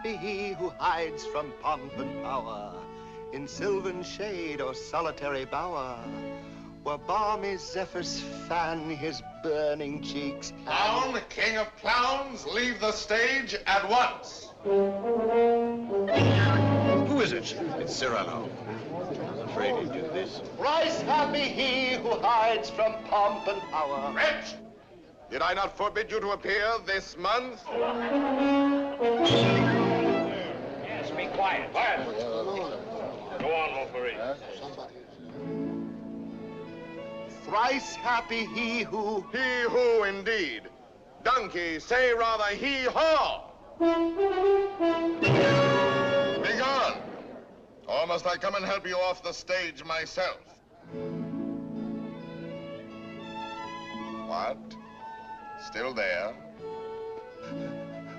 happy he who hides from pomp and power in sylvan shade or solitary bower, where balmy zephyrs fan his burning cheeks. Clown, king of clowns, leave the stage at once. Who is it? It's Cyrano. I'm afraid he did this. Thrice happy he who hides from pomp and power. Wretch! Did I not forbid you to appear this month? Yes, be quiet. Quiet. Go on, Montfleury. Thrice happy he who... He who, indeed. Donkey, say rather he-haw. Be gone. Or must I come and help you off the stage myself? What? Still there?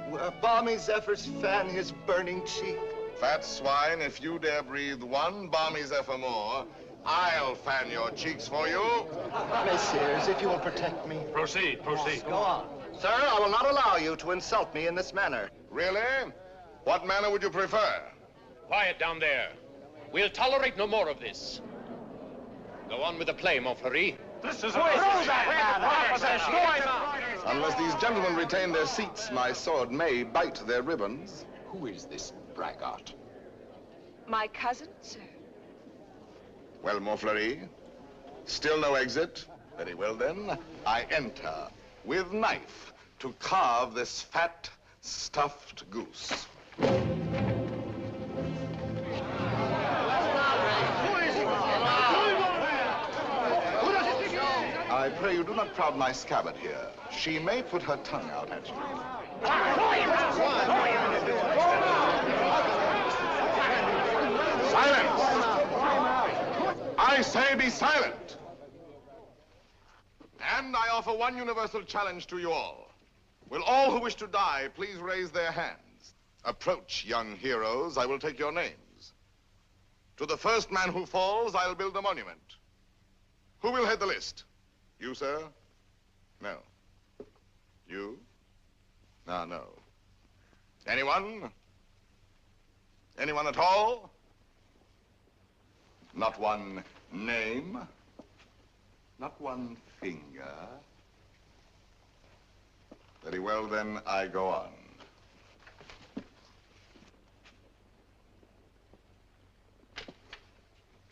Where balmy zephyrs fan his burning cheek. Fat swine, if you dare breathe one balmy zephyr more, I'll fan your cheeks for you. Messieurs, if you will protect me. Proceed, proceed. Go on. Sir, I will not allow you to insult me in this manner. Really? What manner would you prefer? Quiet down there. We'll tolerate no more of this. Go on with the play, Montfleury. This is Unless these gentlemen retain their seats, my sword may bite their ribbons. Who is this braggart? My cousin, sir. Well, Montfleury, still no exit? Very well, then. I enter with knife to carve this fat, stuffed goose. I pray you do not crowd my scabbard here. She may put her tongue out at you. Silence! I say be silent! And I offer one universal challenge to you all. Will all who wish to die please raise their hands? Approach, young heroes. I will take your names. To the first man who falls, I'll build a monument. Who will head the list? You, sir? No. You? No. Anyone? Anyone at all? Not one name? Not one finger? Very well, then, I go on.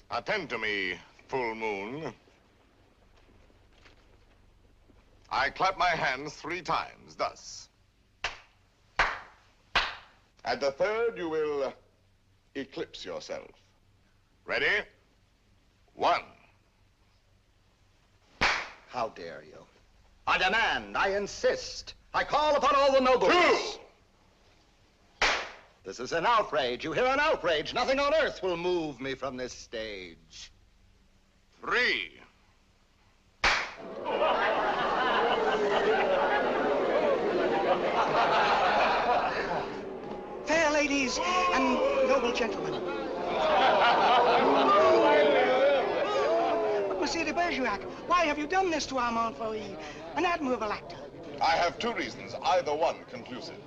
Attend to me, full moon. I clap my hands 3 times, thus. At the third, you will eclipse yourself. Ready? 1. How dare you? I demand, I insist. I call upon all the nobles. 2. This is an outrage. You hear, an outrage. Nothing on earth will move me from this stage. 3. Fair ladies and noble gentlemen. But Monsieur de Bergerac, why have you done this to our Montfleury, an admirable actor? I have 2 reasons, either one conclusive.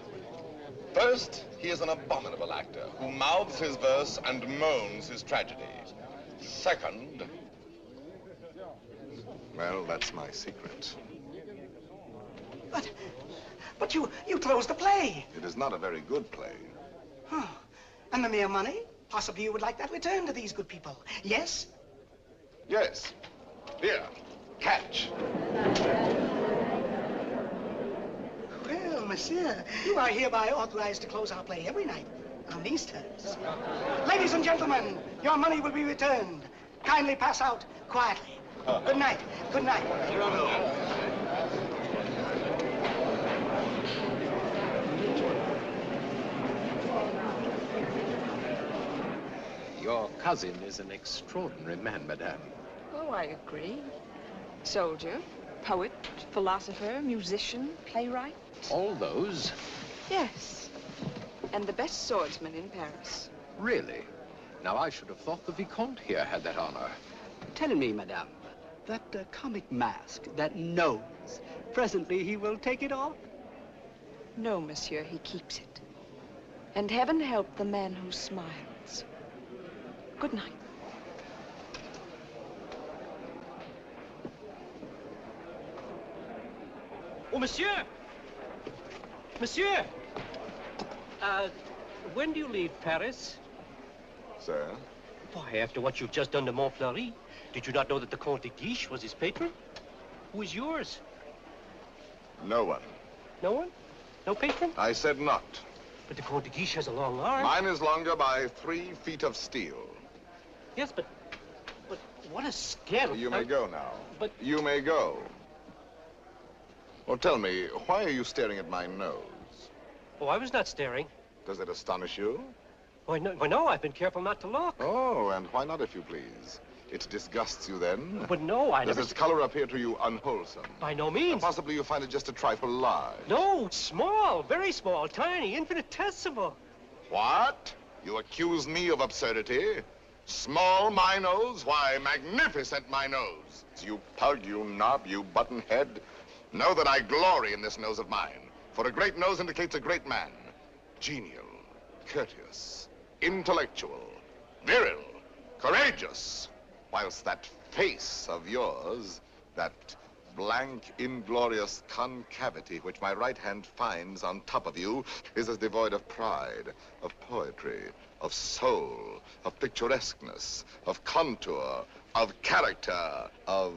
First, he is an abominable actor who mouths his verse and moans his tragedy. Second, well, that's my secret. But you closed the play. It is not a very good play. Huh. And the mere money? Possibly you would like that returned to these good people. Yes? Yes. Here, catch. Well, monsieur, you are hereby authorized to close our play every night on these terms. Ladies and gentlemen, your money will be returned. Kindly pass out quietly. Good night. Good night. Your cousin is an extraordinary man, madame. Oh, I agree. Soldier, poet, philosopher, musician, playwright. All those? Yes. And the best swordsman in Paris. Really? Now, I should have thought the Vicomte here had that honor. Tell me, madame, that comic mask, that nose, presently he will take it off? No, monsieur, he keeps it. And heaven help the man who smiles. Good night. Oh, monsieur! Monsieur! When do you leave Paris? Sir? Why, after what you've just done to Montfleury, did you not know that the Comte de Guiche was his patron? Who is yours? No one. No one? No patron? I said not. But the Comte de Guiche has a long arm. Mine is longer by 3 feet of steel. Yes, but what a scandal. You may go now. But... You may go. Well, tell me, why are you staring at my nose? Oh, I was not staring. Does it astonish you? Why, no, I've been careful not to look. Oh, and why not, if you please? It disgusts you then? But no, I Does never... its color appear to you unwholesome? By no means. Possibly you find it just a trifle large. No, small, very small, tiny, infinitesimal. What? You accuse me of absurdity? Small, my nose? Why, magnificent, my nose. You pug, you knob, you button head. Know that I glory in this nose of mine, for a great nose indicates a great man. Genial, courteous, intellectual, virile, courageous. Whilst that face of yours, that blank, inglorious concavity which my right hand finds on top of you, is as devoid of pride, of poetry, of soul, of picturesqueness, of contour, of character, of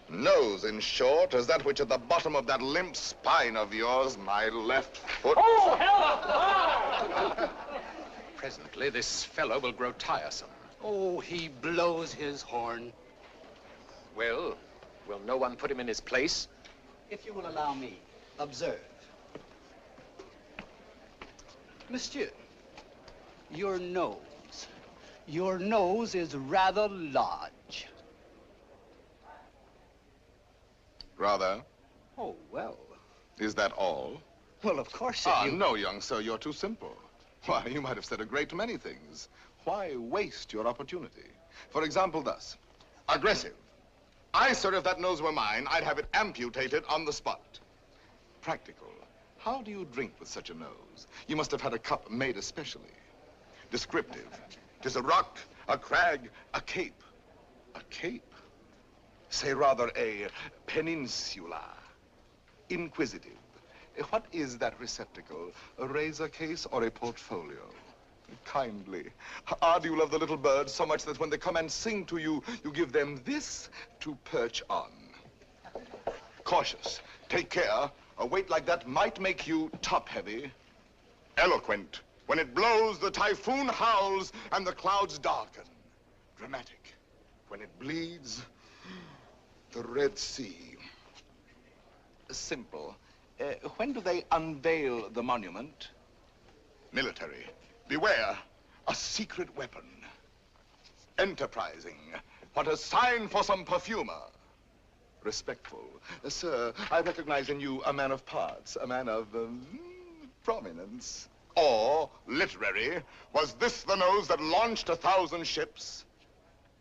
nose, in short, as that which at the bottom of that limp spine of yours, my left foot... Oh, help! Presently, this fellow will grow tiresome. Oh, he blows his horn. Well, will no one put him in his place? If you will allow me, observe. Monsieur, your nose. Your nose is rather large. Rather? Oh, well. Is that all? Well, of course, Ah, no, young sir, you're too simple. Why, you might have said a great many things. Why waste your opportunity? For example, thus. Aggressive. Sir, if that nose were mine, I'd have it amputated on the spot. Practical. How do you drink with such a nose? You must have had a cup made especially. Descriptive. 'Tis a rock, a crag, a cape. A cape? Say rather a peninsula. Inquisitive. What is that receptacle? A razor case or a portfolio? Kindly. Ah, do you love the little birds so much that when they come and sing to you, you give them this to perch on? Cautious. Take care. A weight like that might make you top-heavy. Eloquent. When it blows, the typhoon howls and the clouds darken. Dramatic. When it bleeds, the Red Sea. Simple. When do they unveil the monument? Military. Beware, a secret weapon. Enterprising. What a sign for some perfumer. Respectful. Sir, I recognize in you a man of parts, a man of prominence. Or, literary, was this the nose that launched 1,000 ships?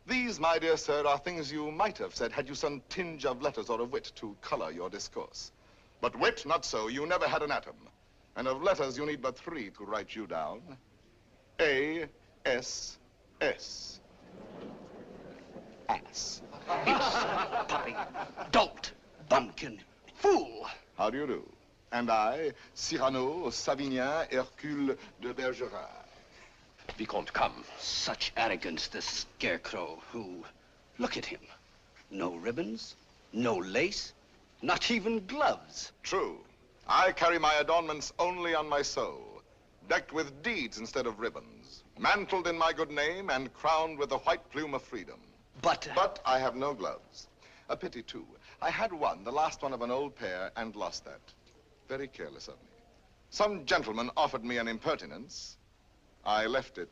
These, my dear sir, are things you might have said had you some tinge of letters or of wit to color your discourse. But wit, not so. You never had an atom. And of letters, you need but 3 to write you down. A-S-S. Ass. Beast, puppy, dolt, bumpkin, fool. How do you do? And I, Cyrano, Savinien, Hercule de Bergerac. Vicomte, come. Such arrogance, the scarecrow who... Look at him. No ribbons, no lace, not even gloves. True. I carry my adornments only on my soul, decked with deeds instead of ribbons, mantled in my good name and crowned with the white plume of freedom. But I have no gloves. A pity, too. I had one, the last one of an old pair, and lost that. Very careless of me. Some gentleman offered me an impertinence. I left it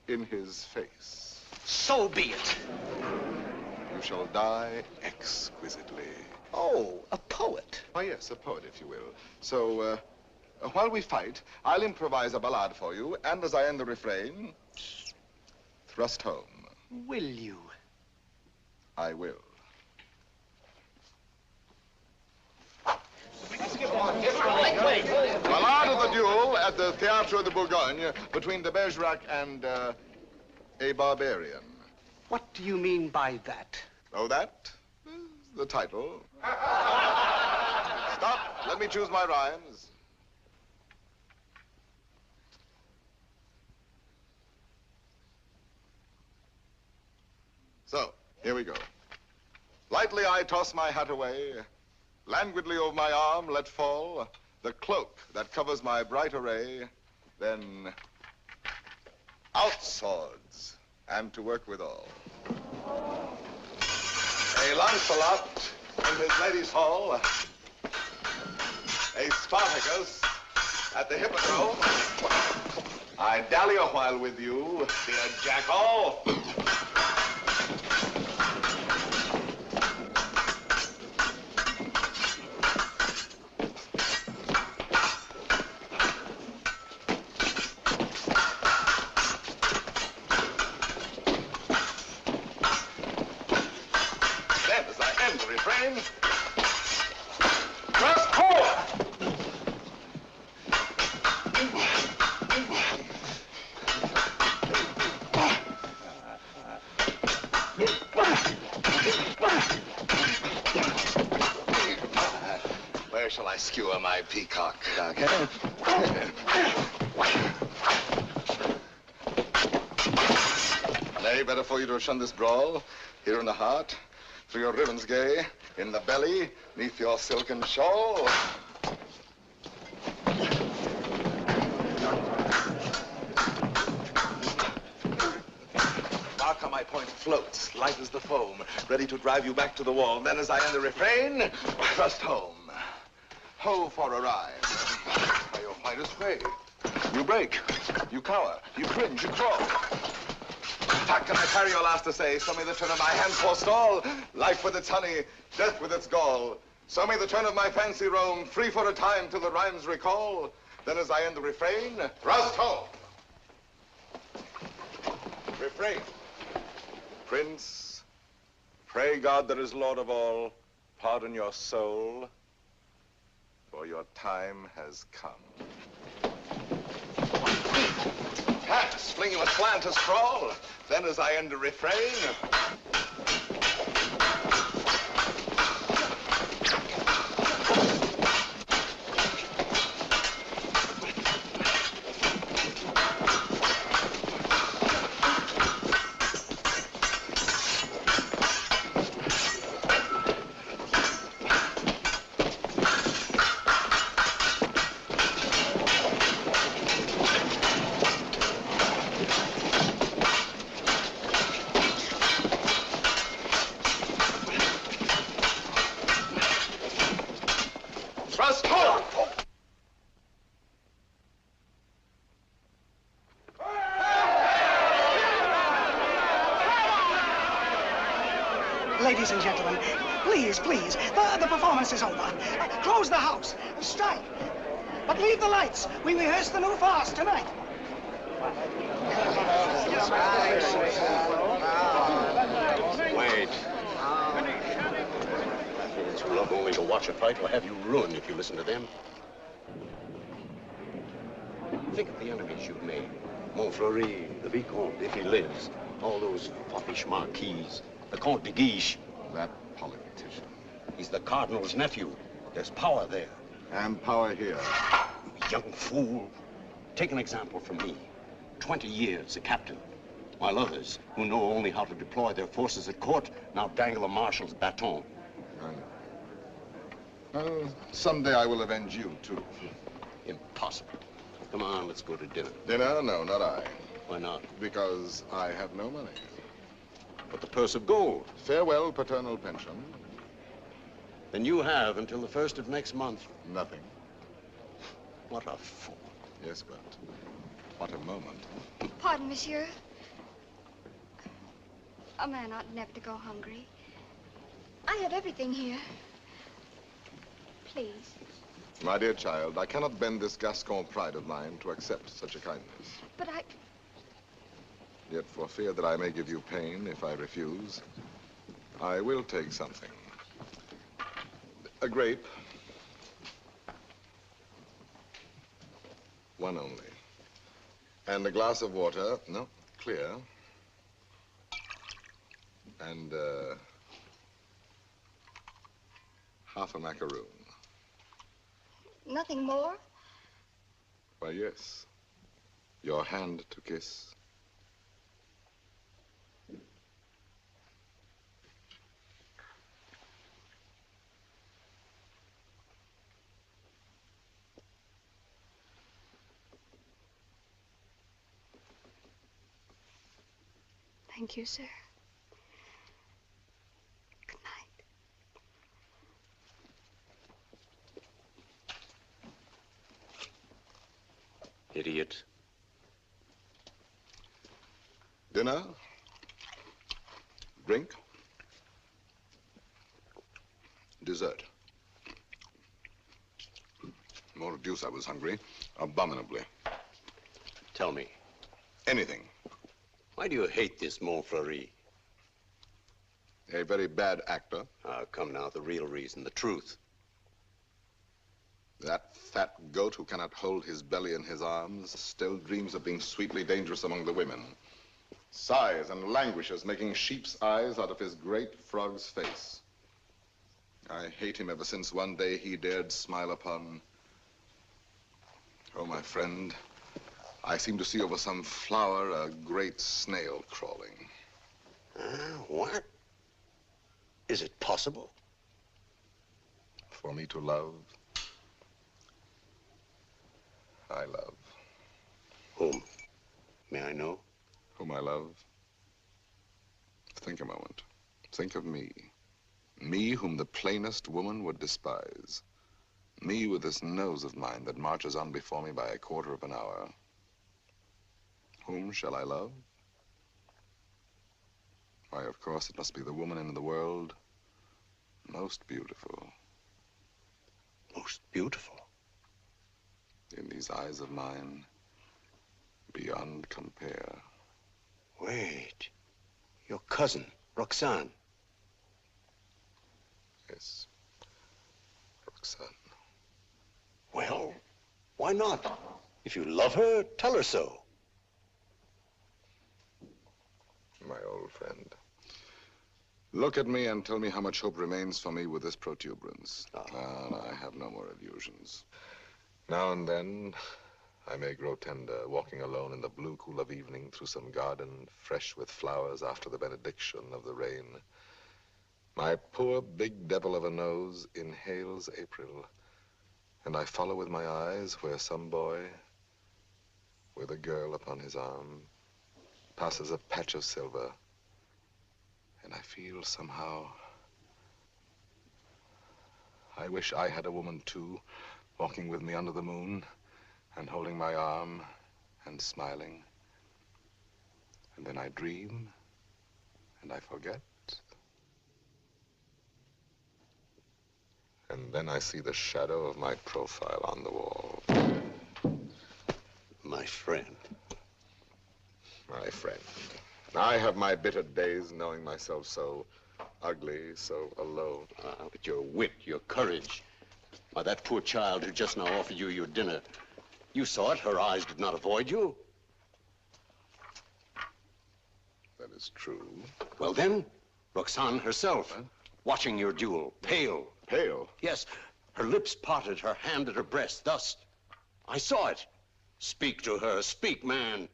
in his face. So be it. You shall die exquisitely. Oh, a poet. Oh, yes, a poet, if you will. So, while we fight, I'll improvise a ballade for you, and as I end the refrain, thrust home. Will you? I will. Ballade of the duel at the Théâtre de Bourgogne between the Bergerac and a barbarian. What do you mean by that? Oh, that? The title. Stop. Let me choose my rhymes. So, here we go. Lightly I toss my hat away, languidly over my arm let fall the cloak that covers my bright array, then out swords, and to work withal. A Lancelot in his lady's hall, a Spartacus at the hippodrome. I dally a while with you, dear jackal. Where shall I skewer my peacock? Nay, better for you to shun this brawl. Here in the heart, through your ribbons gay, in the belly, neath your silken shawl. Mark how my point floats, light as the foam, ready to drive you back to the wall. Then as I end the refrain, thrust home. Ho for a rhyme. By your finest way. You break, you cower, you cringe, you crawl. How can I carry your last essay? Show me the turn of my hand forestall. Life with its honey, death with its gall. Show me the turn of my fancy roam, free for a time till the rhymes recall. Then as I end the refrain, thrust home. Refrain. Prince, pray God that is Lord of all, pardon your soul, for your time has come. Pass, fling you aslant as sprawl. Then as I end the refrain, thrust home. Ladies and gentlemen, please, please, the performance is over. Close the house, strike. But leave the lights. We rehearse the new farce tonight. Wait. Humans will love only to watch a fight will have you ruined if you listen to them. Think of the enemies you've made. Montfleury, the Vicomte, if he lives. All those foppish marquises. The Comte de Guiche. That politician. He's the Cardinal's nephew. There's power there. And power here. Young fool. Take an example from me. 20 years a captain. While others, who know only how to deploy their forces at court, now dangle a marshal's baton. Well, someday I will avenge you, too. Impossible. Come on, let's go to dinner. Dinner? No, not I. Why not? Because I have no money. But the purse of gold. Farewell, paternal pension. Then you have until the 1st of next month. Nothing. What a fool. Yes, but what a moment. Pardon, monsieur. A man ought never to go hungry. I have everything here. Please. My dear child, I cannot bend this Gascon pride of mine to accept such a kindness. But I... Yet for fear that I may give you pain if I refuse, I will take something. A grape, One only. And a glass of water. No, clear. And, half a macaroon. Nothing more? Why, yes. Your hand to kiss. Thank you, sir. Good night. Idiot. Dinner? Drink? Dessert? More deuce, I was hungry. Abominably. Tell me, Anything. why do you hate this Montfleury? A very bad actor. Come now, the real reason, the truth. That fat goat who cannot hold his belly in his arms still dreams of being sweetly dangerous among the women. Sighs and languishes, making sheep's eyes out of his great frog's face. I hate him ever since one day he dared smile upon... Oh, my friend, I seem to see over some flower a great snail crawling. What? Is it possible? For me to love, I love. Whom? May I know? Whom I love? Think a moment. Think of me. Me whom the plainest woman would despise. Me with this nose of mine that marches on before me by a quarter of an hour. Whom shall I love? Why, of course, it must be the woman in the world most beautiful. Most beautiful? In these eyes of mine, beyond compare. Wait. Your cousin, Roxane. Yes, Roxane. Well, why not? If you love her, tell her so. My old friend. Look at me and tell me how much hope remains for me with this protuberance. I have no more illusions. Now and then, I may grow tender, walking alone in the blue cool of evening through some garden fresh with flowers after the benediction of the rain. My poor big devil of a nose inhales April, and I follow with my eyes where some boy, with a girl upon his arm, passes a patch of silver, and I feel somehow, I wish I had a woman too, walking with me under the moon, and holding my arm, and smiling. And then I dream, and I forget. And then I see the shadow of my profile on the wall. My friend. My friend. I have my bitter days knowing myself so ugly, so alone. But your wit, your courage. Why, that poor child who just now offered you your dinner, you saw it. Her eyes did not avoid you. That is true. Well then, Roxane herself, watching your duel, pale. Pale? Yes, her lips parted, her hand at her breast, thus. I saw it. Speak to her, speak, man.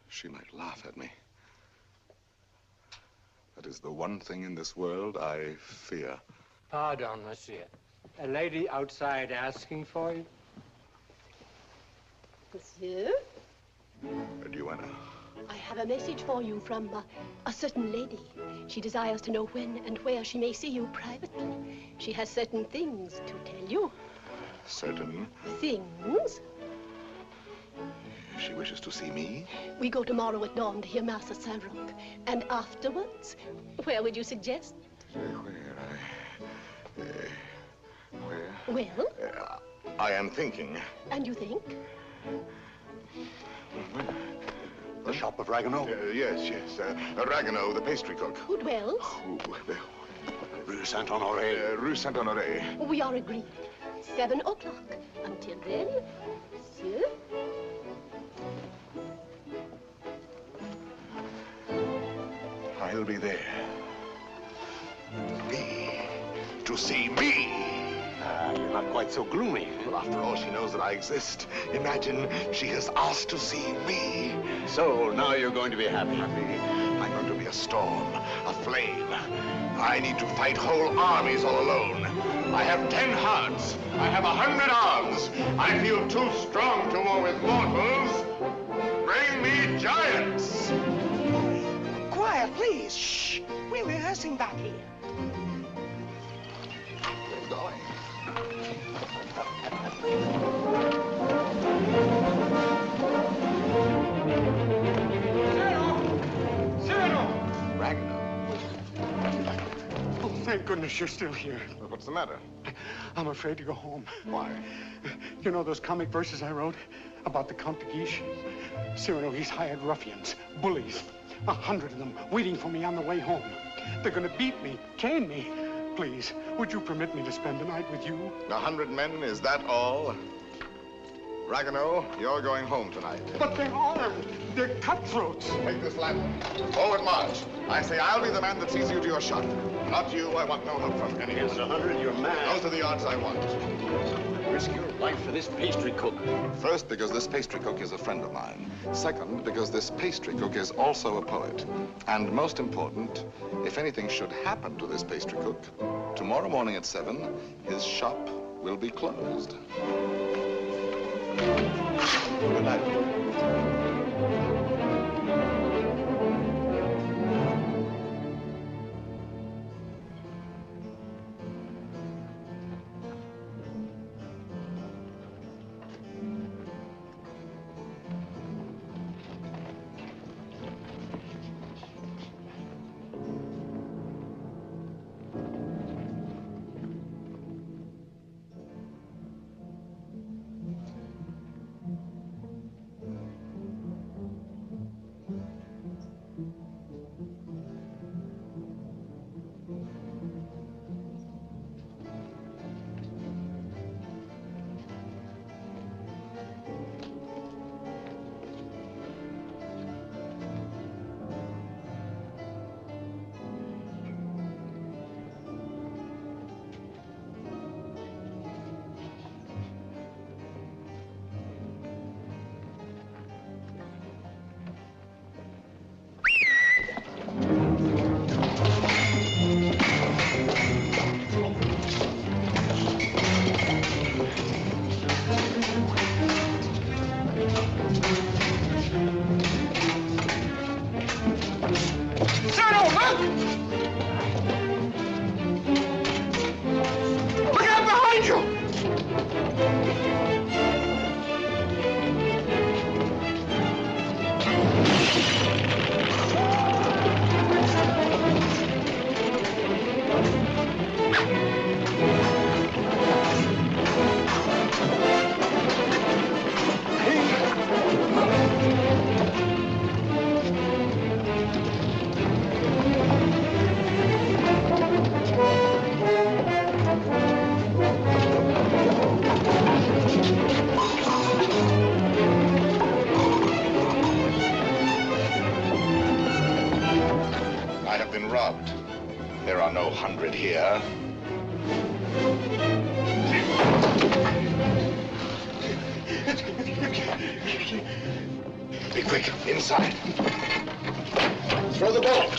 She might laugh at me. That is the one thing in this world I fear. Pardon, monsieur. A lady outside asking for you? Monsieur? Duenna. I have a message for you from a certain lady. She desires to know when and where she may see you privately. She has certain things to tell you. Certain? Things? She wishes to see me? We go tomorrow at dawn to hear Mass at Saint-Roch. And afterwards, where would you suggest? Where? Well? I am thinking. And you think? The shop of Ragueneau? Yes. Ragueneau, the pastry cook. Who dwells? Rue Saint-Honoré. Rue Saint-Honoré. We are agreed. 7 o'clock. Until then, monsieur. I'll be there. To see me. You're not quite so gloomy. Well, after all, she knows that I exist. Imagine she has asked to see me. So, now you're going to be happy. I'm going to be a storm, a flame. I need to fight whole armies all alone. I have 10 hearts. I have 100 arms. I feel too strong to war with mortals. Bring me giants. Quiet, please. Shh. We're rehearsing back here. Where's going? Cyrano! Ragueneau. Oh, thank goodness you're still here. Well, what's the matter? I'm afraid to go home. Why? You know those comic verses I wrote about the Count de Guiche? Cyrano, he's hired ruffians, bullies, 100 of them waiting for me on the way home. They're gonna beat me, chain me. Please, would you permit me to spend the night with you? 100 men, is that all? Ragueneau, you're going home tonight. But they're armed. They're cutthroats. Take this lantern. Forward march. I say I'll be the man that sees you to your shot. Not you. I want no help from anyone. Against 100, you're mad. Those are the odds I want. Risk your life for this pastry cook. First, because this pastry cook is a friend of mine. Second, because this pastry cook is also a poet. And most important, if anything should happen to this pastry cook, tomorrow morning at 7, his shop will be closed. Good night. Robbed. There are no 100 here. Be quick, inside. Throw the bolt.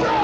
No!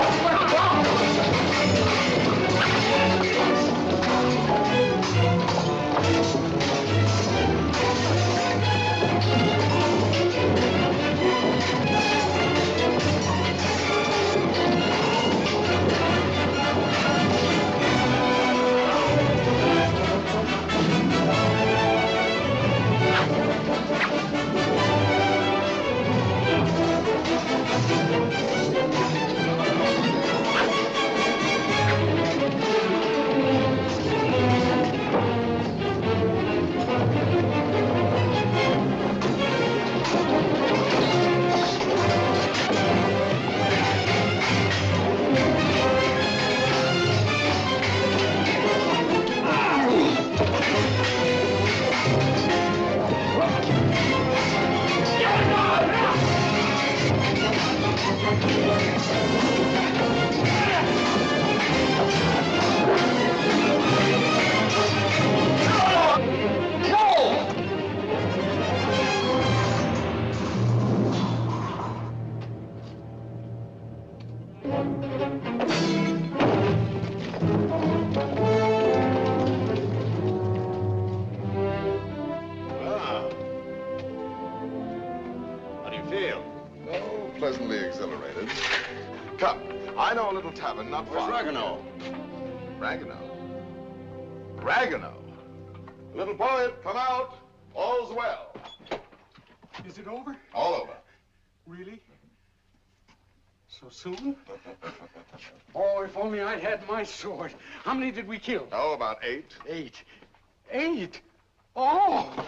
little tavern not Where's far. Ragueneau? Ragueneau? Ragueneau? Little poet, come out. All's well. Is it over? All over. Really? So soon? Oh, if only I'd had my sword. How many did we kill? Oh, about 8. 8. 8? Oh!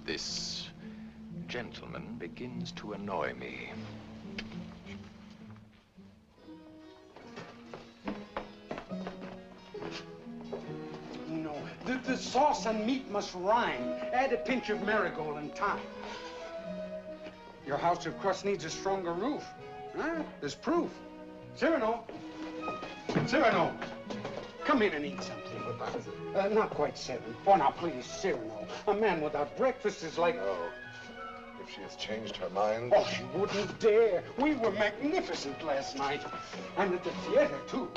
This gentleman begins to annoy me. No, the sauce and meat must rhyme. Add a pinch of marigold and thyme. Your house of crust needs a stronger roof. Huh? There's proof. Cyrano! Cyrano! Come in and eat something. What time is it? Not quite 7. Oh, now, please, Cyrano. A man without breakfast is like... No. If she has changed her mind... Oh, she wouldn't dare. We were magnificent last night. And at the theater, too.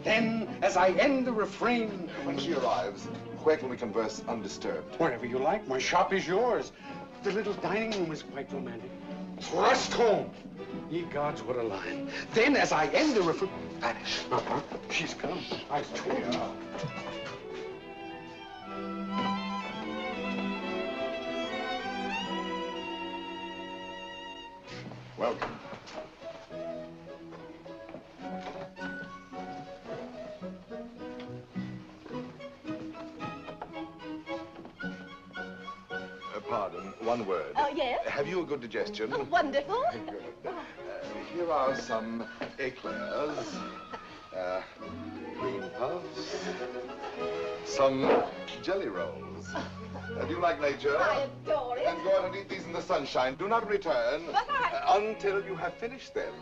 Then, as I end the refrain... When she arrives, where can we converse undisturbed? Wherever you like. My shop is yours. The little dining room is quite romantic. Thrust home. Ye gods, what a line. Then, as I end the refrain... Vanish. Uh-huh. She's come. I told you. Welcome. Pardon, one word. Oh, yes? Have you a good digestion? Oh, wonderful. Good. Here are some eclairs, green puffs, some jelly rolls. Do you like nature? I adore it. Then go out and eat these in the sunshine. Do not return But until you have finished them.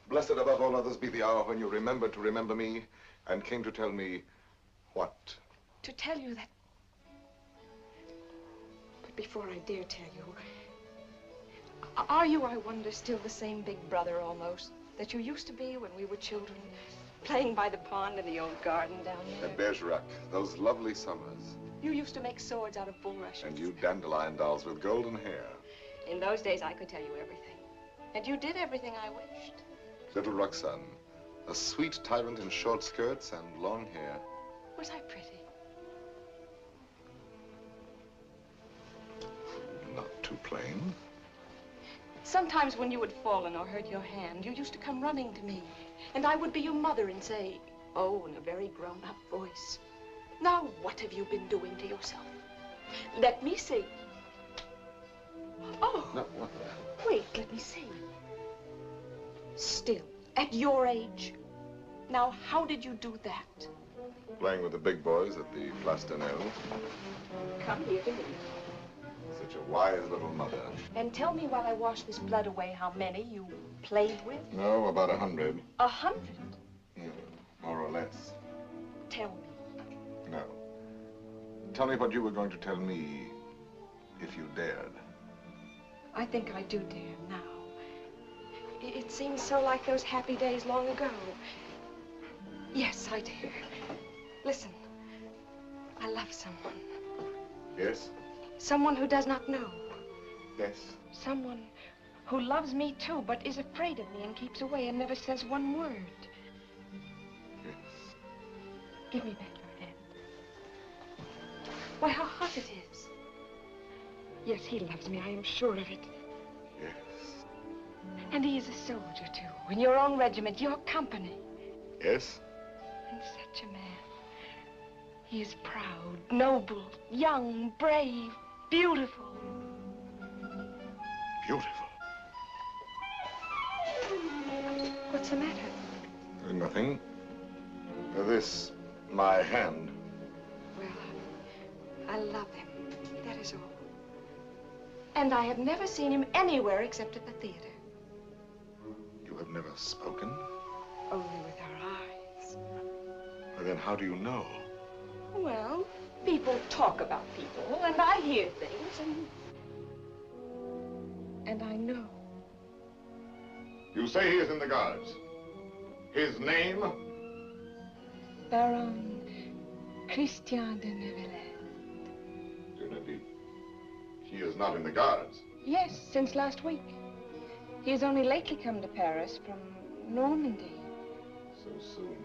Blessed above all others be the hour when you remembered to remember me and came to tell me what? To tell you that... But before I dare tell you, are you, I wonder, still the same big brother almost that you used to be when we were children, playing by the pond in the old garden down there? At Bergerac, those lovely summers. You used to make swords out of bulrushes. And you dandelion dolls with golden hair. In those days, I could tell you everything. And you did everything I wished. Little Roxanne, a sweet tyrant in short skirts and long hair. Was I pretty? Not too plain. Sometimes when you had fallen or hurt your hand, you used to come running to me. And I would be your mother and say, oh, in a very grown-up voice, now what have you been doing to yourself? Let me see. Oh, No, what? wait, let me see. Still, at your age. Now, how did you do that? Playing with the big boys at the Place d'Anel. Come here to me. Such a wise little mother. And tell me while I wash this blood away how many you played with. No, about 100. 100? More or less. Tell me. No. Tell me what you were going to tell me if you dared. I think I do dare now. It seems so like those happy days long ago. Yes, I dare. Listen, I love someone. Yes? Someone who does not know. Yes. Someone who loves me too, but is afraid of me and keeps away and never says one word. Yes. Give me back your hand. Why, how hot it is. Yes, he loves me, I am sure of it. Yes. And he is a soldier, too, in your own regiment, your company. Yes? And such a man. He is proud, noble, young, brave, beautiful. Beautiful. What's the matter? Nothing. This, my hand. Well, I love him. That is all. And I have never seen him anywhere except at the theater. You have never spoken? Only with our eyes. Well, then how do you know? Well, people talk about people, and I hear things, and I know. You say he is in the guards. His name? Baron Christian de Neuvillette. De Neuvillette. He is not in the guards. Yes, since last week. He has only lately come to Paris from Normandy. So soon.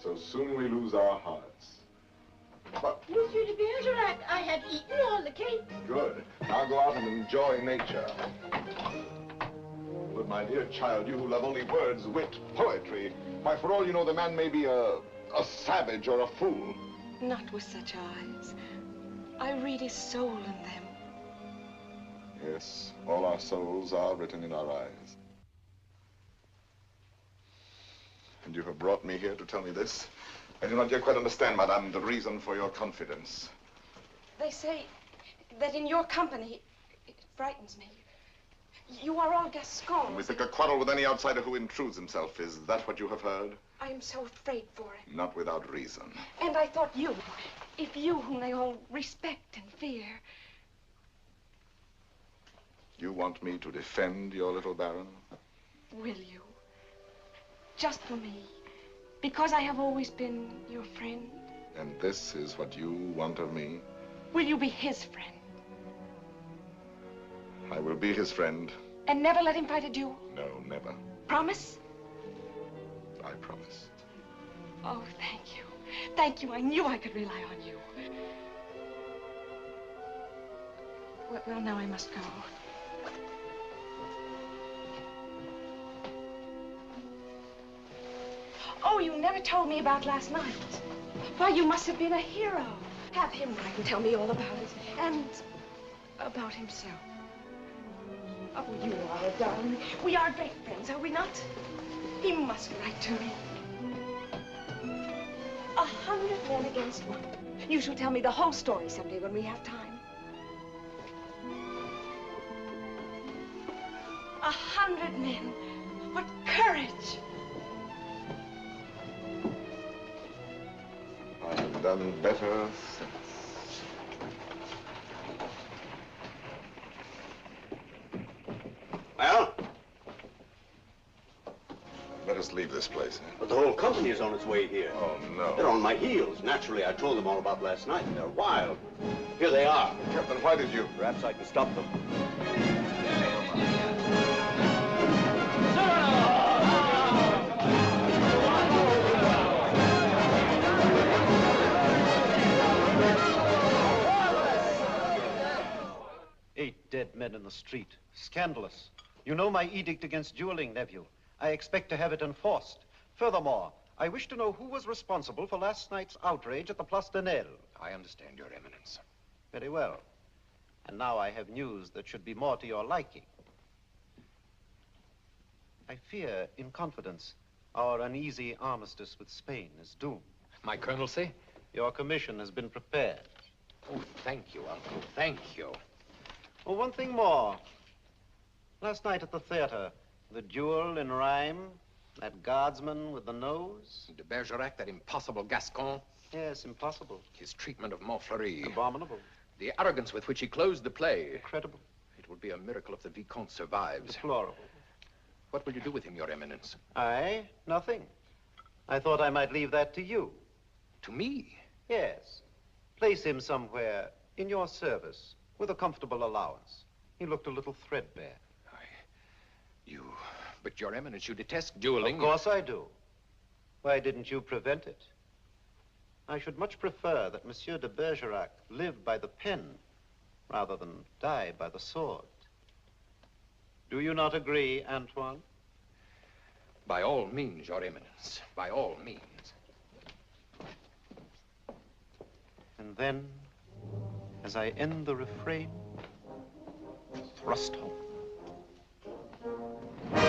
So soon we lose our hearts. But... Monsieur de Bergerac, I have eaten all the cake. Good. Now go out and enjoy nature. But my dear child, you who love only words, wit, poetry, why, for all you know, the man may be a savage or a fool. Not with such eyes. I read his soul in them. Yes, all our souls are written in our eyes. And you have brought me here to tell me this? I do not yet quite understand, madame, the reason for your confidence. They say that in your company, it frightens me. You are all Gascons. We pick a quarrel with any outsider who intrudes himself. Is that what you have heard? I am so afraid for him. Not without reason. And I thought you, if you whom they all respect and fear. You want me to defend your little baron? Will you? Just for me. Because I have always been your friend. And this is what you want of me? Will you be his friend? I will be his friend. And never let him fight a duel? No, never. Promise? I promise. Oh, thank you. Thank you. I knew I could rely on you. Well, now I must go. Oh, you never told me about last night. Why, you must have been a hero. Have him write and tell me all about it. And about himself. Oh, you are a darling. We are great friends, are we not? He must write to me. 100 men against one. You shall tell me the whole story someday when we have time. 100 men. What courage! I have done better since. Well? Let us leave this place, eh? But the whole company is on its way here. Oh, no. They're on my heels. Naturally, I told them all about last night. They're wild. Here they are. Captain, why did you? Perhaps I can stop them. Dead men in the street. Scandalous. You know my edict against dueling, nephew. I expect to have it enforced. Furthermore, I wish to know who was responsible for last night's outrage at the Place de Nesle. I understand, Your Eminence. Very well. And now I have news that should be more to your liking. I fear, in confidence, our uneasy armistice with Spain is doomed. My colonelcy? Your commission has been prepared. Oh, thank you, Uncle. Thank you. Oh, one thing more. Last night at the theater, the duel in rhyme, that guardsman with the nose. De Bergerac, that impossible Gascon. Yes, impossible. His treatment of Montfleury. Abominable. The arrogance with which he closed the play. Incredible. It would be a miracle if the Vicomte survives. Deplorable. What will you do with him, Your Eminence? I? Nothing. I thought I might leave that to you. To me? Yes. Place him somewhere in your service with a comfortable allowance. He looked a little threadbare. But Your Eminence, you detest dueling. Of course I do. Why didn't you prevent it? I should much prefer that Monsieur de Bergerac live by the pen rather than die by the sword. Do you not agree, Antoine? By all means, Your Eminence. By all means. And then, as I end the refrain, thrust home. No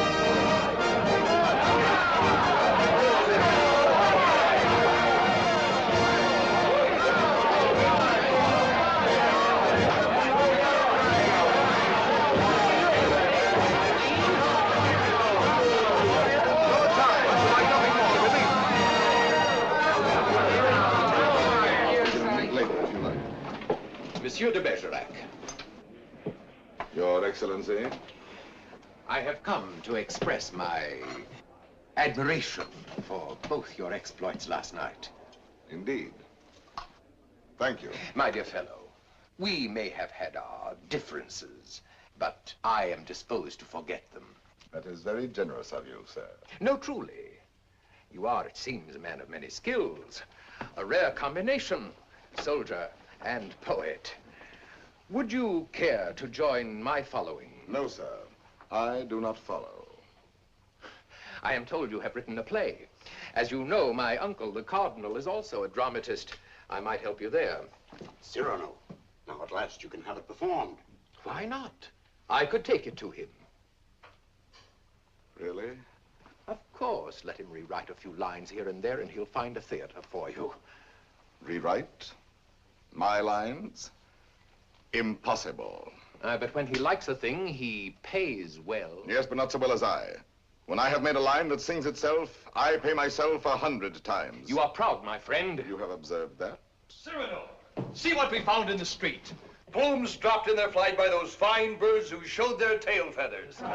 time. Monsieur de Bergerac. Your Excellency. I have come to express my admiration for both your exploits last night. Indeed. Thank you. My dear fellow, we may have had our differences, but I am disposed to forget them. That is very generous of you, sir. No, truly. You are, it seems, a man of many skills. A rare combination, soldier and poet. Would you care to join my following? No, sir. I do not follow. I am told you have written a play. As you know, my uncle, the Cardinal, is also a dramatist. I might help you there. Cyrano, now at last you can have it performed. Why not? I could take it to him. Really? Of course. Let him rewrite a few lines here and there, and he'll find a theater for you. Rewrite? My lines? Impossible. But when he likes a thing, he pays well. Yes, but not so well as I. When I have made a line that sings itself, I pay myself 100 times. You are proud, my friend. You have observed that? Cyrano, see what we found in the street. Plumes dropped in their flight by those fine birds who showed their tail feathers. The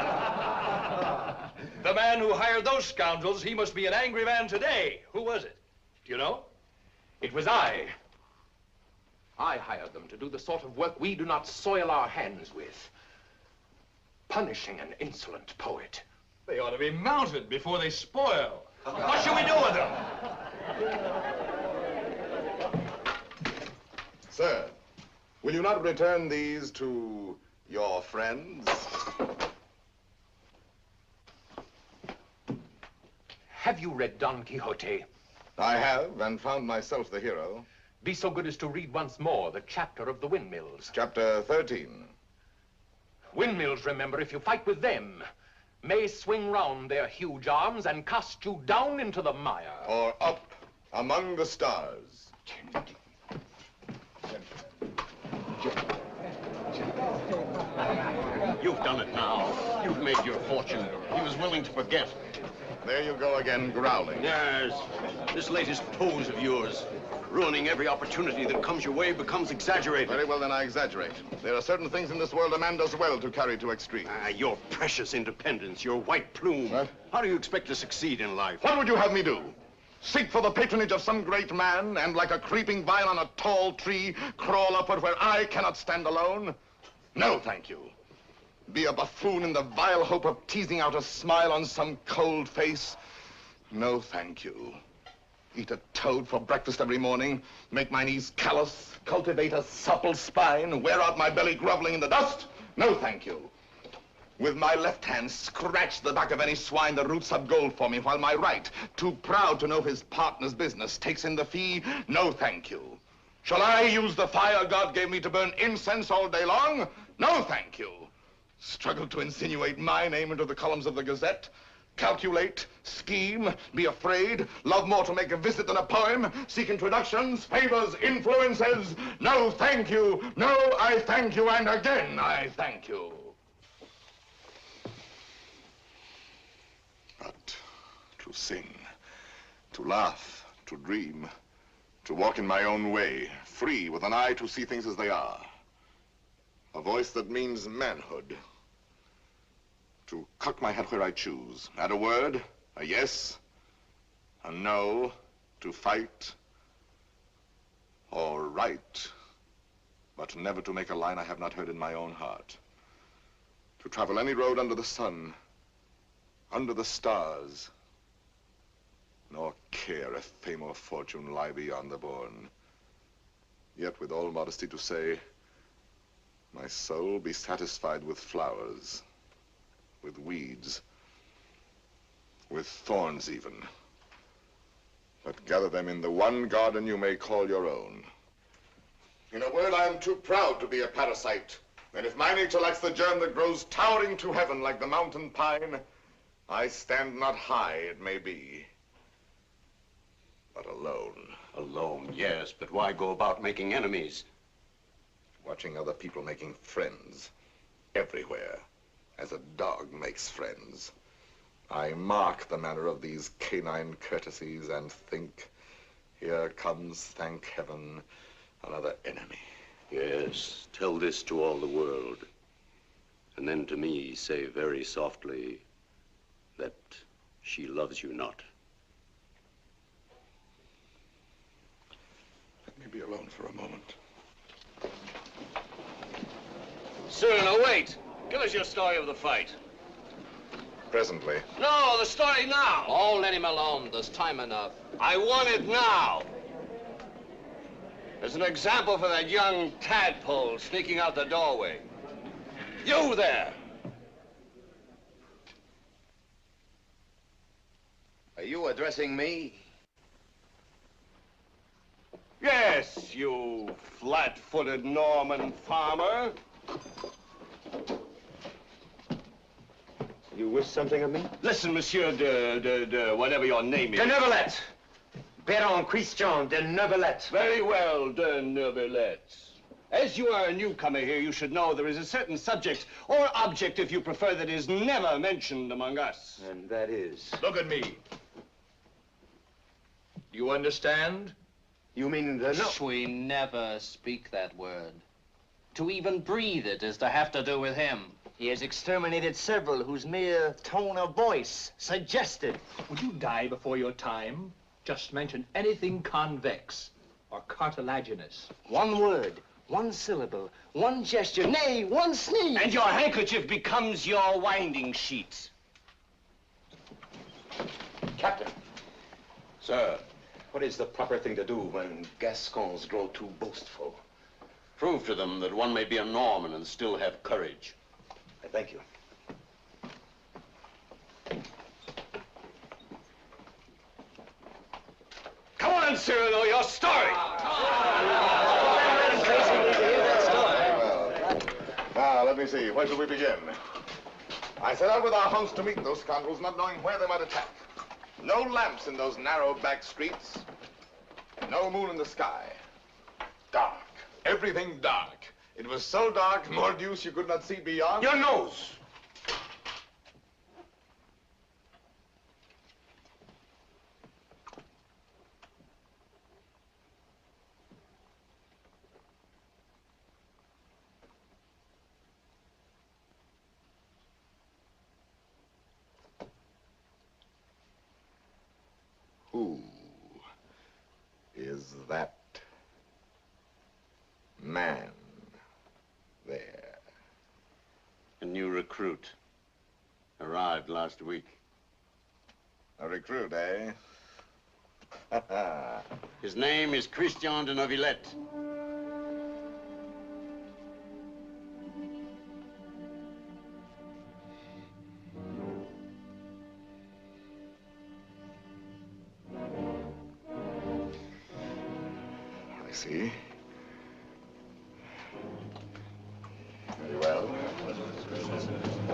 man who hired those scoundrels, he must be an angry man today. Who was it? Do you know? It was I. I hired them to do the sort of work we do not soil our hands with. Punishing an insolent poet. They ought to be mounted before they spoil. What shall we do with them? Sir, will you not return these to your friends? Have you read Don Quixote? I have, and found myself the hero. Be so good as to read once more the chapter of the windmills. Chapter 13. Windmills, remember, if you fight with them, may swing round their huge arms and cast you down into the mire. Or up among the stars. You've done it now. You've made your fortune. He was willing to forget. There you go again, growling. Yes, this latest pose of yours, ruining every opportunity that comes your way, becomes exaggerated. Very well, then I exaggerate. There are certain things in this world a man does well to carry to extreme. Your precious independence, your white plume. What? How do you expect to succeed in life? What would you have me do? Seek for the patronage of some great man, and like a creeping vine on a tall tree, crawl upward where I cannot stand alone? No, thank you. Be a buffoon in the vile hope of teasing out a smile on some cold face? No, thank you. Eat a toad for breakfast every morning, make my knees callous, cultivate a supple spine, wear out my belly groveling in the dust? No, thank you. With my left hand, scratch the back of any swine that roots up gold for me, while my right, too proud to know his partner's business, takes in the fee? No, thank you. Shall I use the fire God gave me to burn incense all day long? No, thank you. Struggle to insinuate my name into the columns of the Gazette? Calculate, scheme, be afraid, love more to make a visit than a poem, seek introductions, favors, influences? No, thank you. No, I thank you, and again, I thank you. But to sing, to laugh, to dream, to walk in my own way, free, with an eye to see things as they are. A voice that means manhood. To cock my head where I choose. Add a word, a yes, a no, to fight or write, but never to make a line I have not heard in my own heart. To travel any road under the sun, under the stars, nor care if fame or fortune lie beyond the bourne. Yet with all modesty to say, my soul be satisfied with flowers, with weeds, with thorns even. But gather them in the one garden you may call your own. In a word, I am too proud to be a parasite. And if my nature lacks the germ that grows towering to heaven like the mountain pine, I stand not high, it may be, but alone. Alone, yes, but why go about making enemies? Watching other people making friends everywhere, as a dog makes friends. I mark the manner of these canine courtesies and think, here comes, thank heaven, another enemy. Yes, tell this to all the world. And then to me say very softly that she loves you not. Let me be alone for a moment. Cyrano, wait. Give us your story of the fight. Presently. No, the story now. Oh, let him alone. There's time enough. I want it now. As an example for that young tadpole sneaking out the doorway. You there. Are you addressing me? Yes, you flat-footed Norman farmer. You wish something of me? Listen, Monsieur de whatever your name is. De Neuvillette. Baron Christian de Neuvillette. Very well, de Neuvillette. As you are a newcomer here, you should know there is a certain subject, or object if you prefer, that is never mentioned among us. And that is? Look at me. Do you understand? You mean the no? We never speak that word. To even breathe it is to have to do with him. He has exterminated several whose mere tone of voice suggested. Would you die before your time? Just mention anything convex or cartilaginous. One word, one syllable, one gesture, nay, one sneeze. And your handkerchief becomes your winding sheet. Captain. Sir, what is the proper thing to do when Gascons grow too boastful? Prove to them that one may be a Norman and still have courage. I thank you. Come on, Cyrano, your story. Now, let me see. Where shall we begin? I set out with our hounds to meet those scoundrels, not knowing where they might attack. No lamps in those narrow back streets. No moon in the sky. Dark. Everything dark. It was so dark, mordius, you could not see beyond. Your nose. Who is that man there? A new recruit. Arrived last week. A recruit, eh? His name is Christian de Neuvillette. I see. Very well.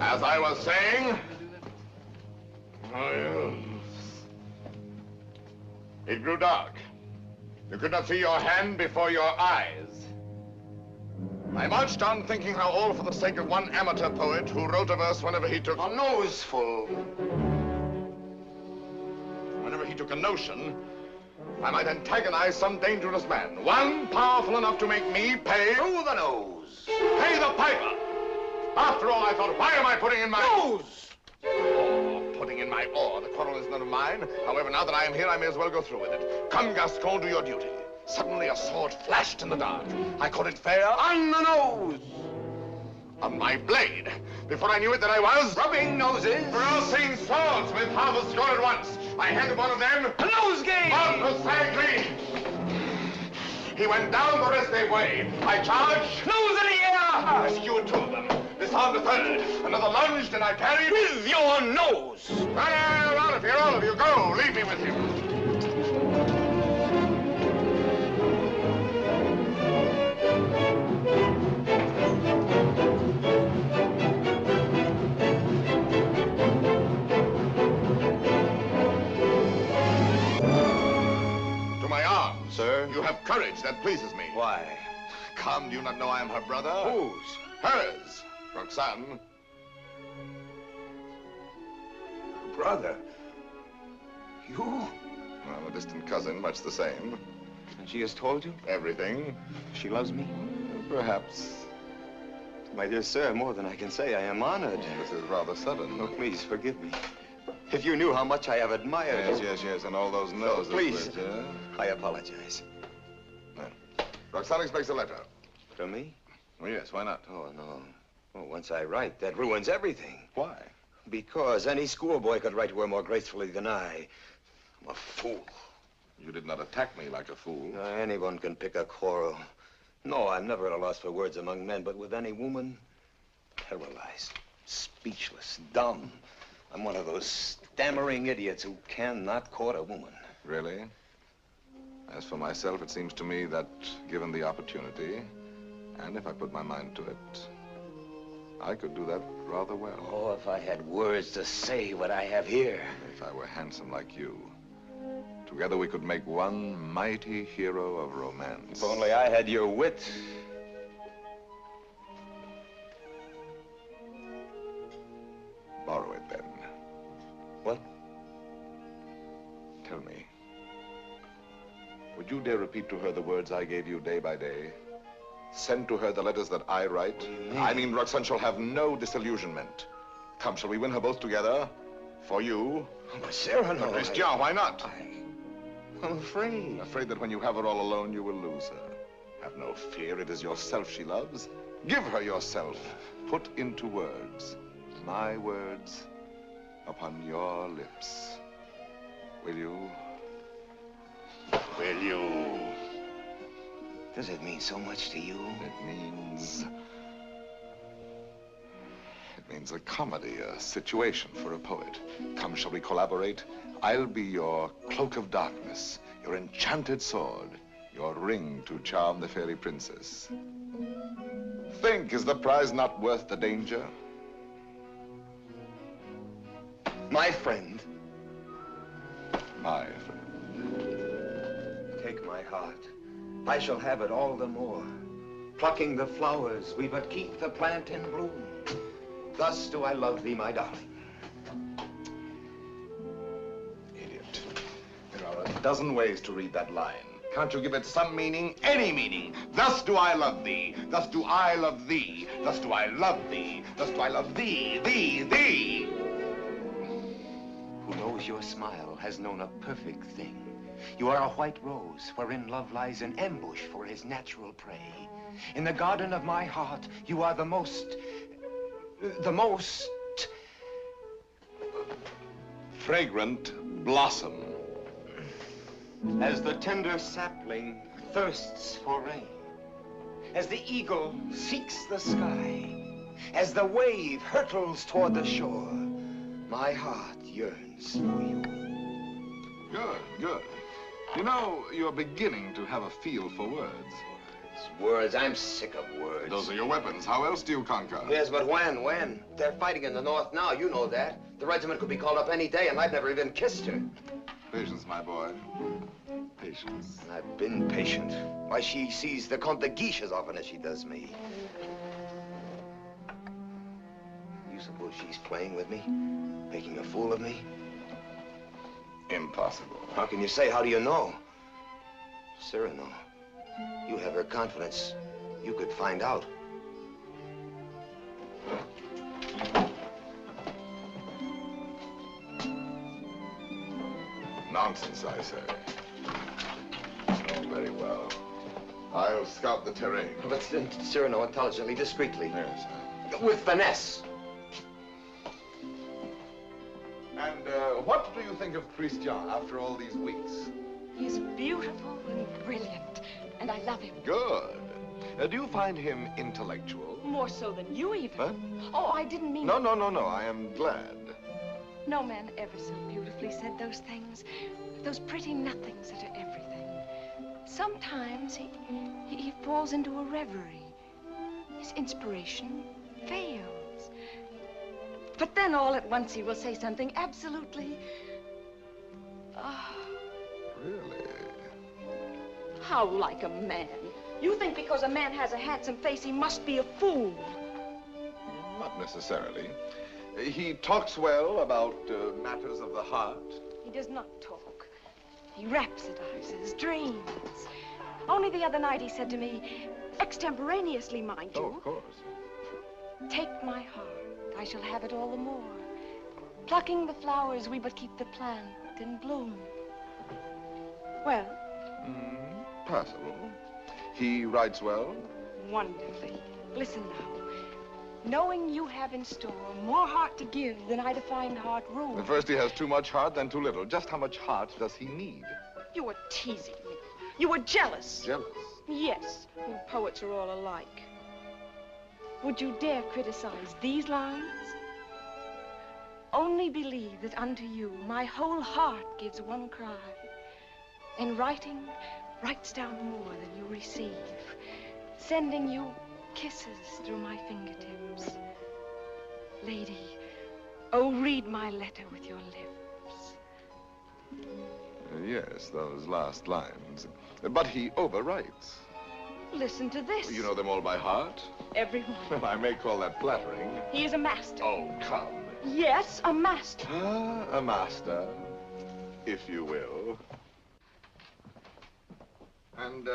As I was saying, it grew dark. You could not see your hand before your eyes. I marched on thinking how all for the sake of one amateur poet who wrote a verse whenever he took a noseful. Whenever he took a notion, I might antagonize some dangerous man. One powerful enough to make me pay through the nose. Pay the piper. After all, I thought, why am I putting in my nose? Oh, putting in my oar. The quarrel is none of mine. However, now that I am here, I may as well go through with it. Come, Gascon, do your duty. Suddenly, a sword flashed in the dark. I caught it fair on the nose. On my blade. Before I knew it, that I was rubbing noses, crossing swords with half a score at once. I handed one of them a nosegay. Precisely. He went down the rest way. I charged. Nose in the air. I secured two of them. Disarmed a third. Another lunged, and I parried with your nose. Run out of here, all of you. Go. Leave me with him. Sir? You have courage. That pleases me. Why? Come, do you not know I am her brother? Whose? Hers. Roxanne. Brother? You? Well, a distant cousin, much the same. And she has told you? Everything. She loves me? Perhaps. My dear sir, more than I can say, I am honored. This is rather sudden. Oh, please, forgive me. If you knew how much I have admired... Yes, and all those noses. Please, yeah? I apologize. Roxane expects a letter. From me? Oh, yes, why not? Oh, no. Oh, once I write, that ruins everything. Why? Because any schoolboy could write to her more gracefully than I. I'm a fool. You did not attack me like a fool. Anyone can pick a quarrel. No, I'm never at a loss for words among men, but with any woman, paralyzed, speechless, dumb. I'm one of those stammering idiots who cannot court a woman. Really? As for myself, it seems to me that, given the opportunity, and if I put my mind to it, I could do that rather well. Oh, if I had words to say what I have here. If I were handsome like you, together we could make one mighty hero of romance. If only I had your wit. Borrow it, then. What? Tell me. Would you dare repeat to her the words I gave you day by day? Send to her the letters that I write? I mean, Roxane shall have no disillusionment. Come, shall we win her both together? For you? Oh, but Cyrano... Christian, why not? I'm afraid. Afraid that when you have her all alone, you will lose her. Have no fear, it is yourself she loves. Give her yourself. Put into words, my words, upon your lips. Will you? Will you? Does it mean so much to you? It means a comedy, a situation for a poet. Come, shall we collaborate? I'll be your cloak of darkness, your enchanted sword, your ring to charm the fairy princess. Think, is the prize not worth the danger? My friend. My friend. Take my heart. I shall have it all the more. Plucking the flowers, we but keep the plant in bloom. Thus do I love thee, my darling. Idiot. There are a dozen ways to read that line. Can't you give it some meaning? Any meaning. Thus do I love thee. Thus do I love thee. Thus do I love thee. Thus do I love thee, thee. Who knows your smile has known a perfect thing. You are a white rose wherein love lies in ambush for his natural prey. In the garden of my heart, you are the most fragrant blossom. As the tender sapling thirsts for rain, as the eagle seeks the sky, as the wave hurtles toward the shore, my heart yearns for you. Good. You know, you're beginning to have a feel for words. Words? I'm sick of words. Those are your weapons. How else do you conquer? Yes, but when? They're fighting in the north now, you know that. The regiment could be called up any day, and I've never even kissed her. Patience, my boy. Patience. And I've been patient. Why, she sees the Comte de Guiche as often as she does me. You suppose she's playing with me? Making a fool of me? Impossible. How can you say? How do you know? Cyrano, you have her confidence. You could find out. Nonsense, I say. Oh, very well. I'll scout the terrain. But Cyrano, intelligently, discreetly. Yes. With finesse. And what do you think of Christian after all these weeks? He's beautiful and brilliant, and I love him. Good. Do you find him intellectual? More so than you, even. Huh? Oh, I didn't mean... No. I am glad. No man ever so beautifully said those things. Those pretty nothings that are everything. Sometimes he falls into a reverie. His inspiration fails. But then all at once he will say something absolutely... Really? How like a man. You think because a man has a handsome face, he must be a fool. Not necessarily. He talks well about matters of the heart. He does not talk. He rhapsodizes, dreams. Only the other night he said to me, extemporaneously, mind you. Oh, of course. Take my heart, I shall have it all the more. Plucking the flowers, we but keep the plant in bloom. Well? Passable. He writes well? Wonderfully. Listen now. Knowing you have in store more heart to give than I to find heart room. At first he has too much heart, then too little. Just how much heart does he need? You were teasing me. You were jealous. Jealous? Yes. You poets are all alike. Would you dare criticize these lines? Only believe that unto you my whole heart gives one cry. And writing, writes down more than you receive, sending you kisses through my fingertips. Lady, oh, read my letter with your lips. Yes, those last lines. But he overwrites. Listen to this. You know them all by heart? Every one. Well, I may call that flattering. He is a master. Oh, come. Yes, a master. Ah, a master, if you will. And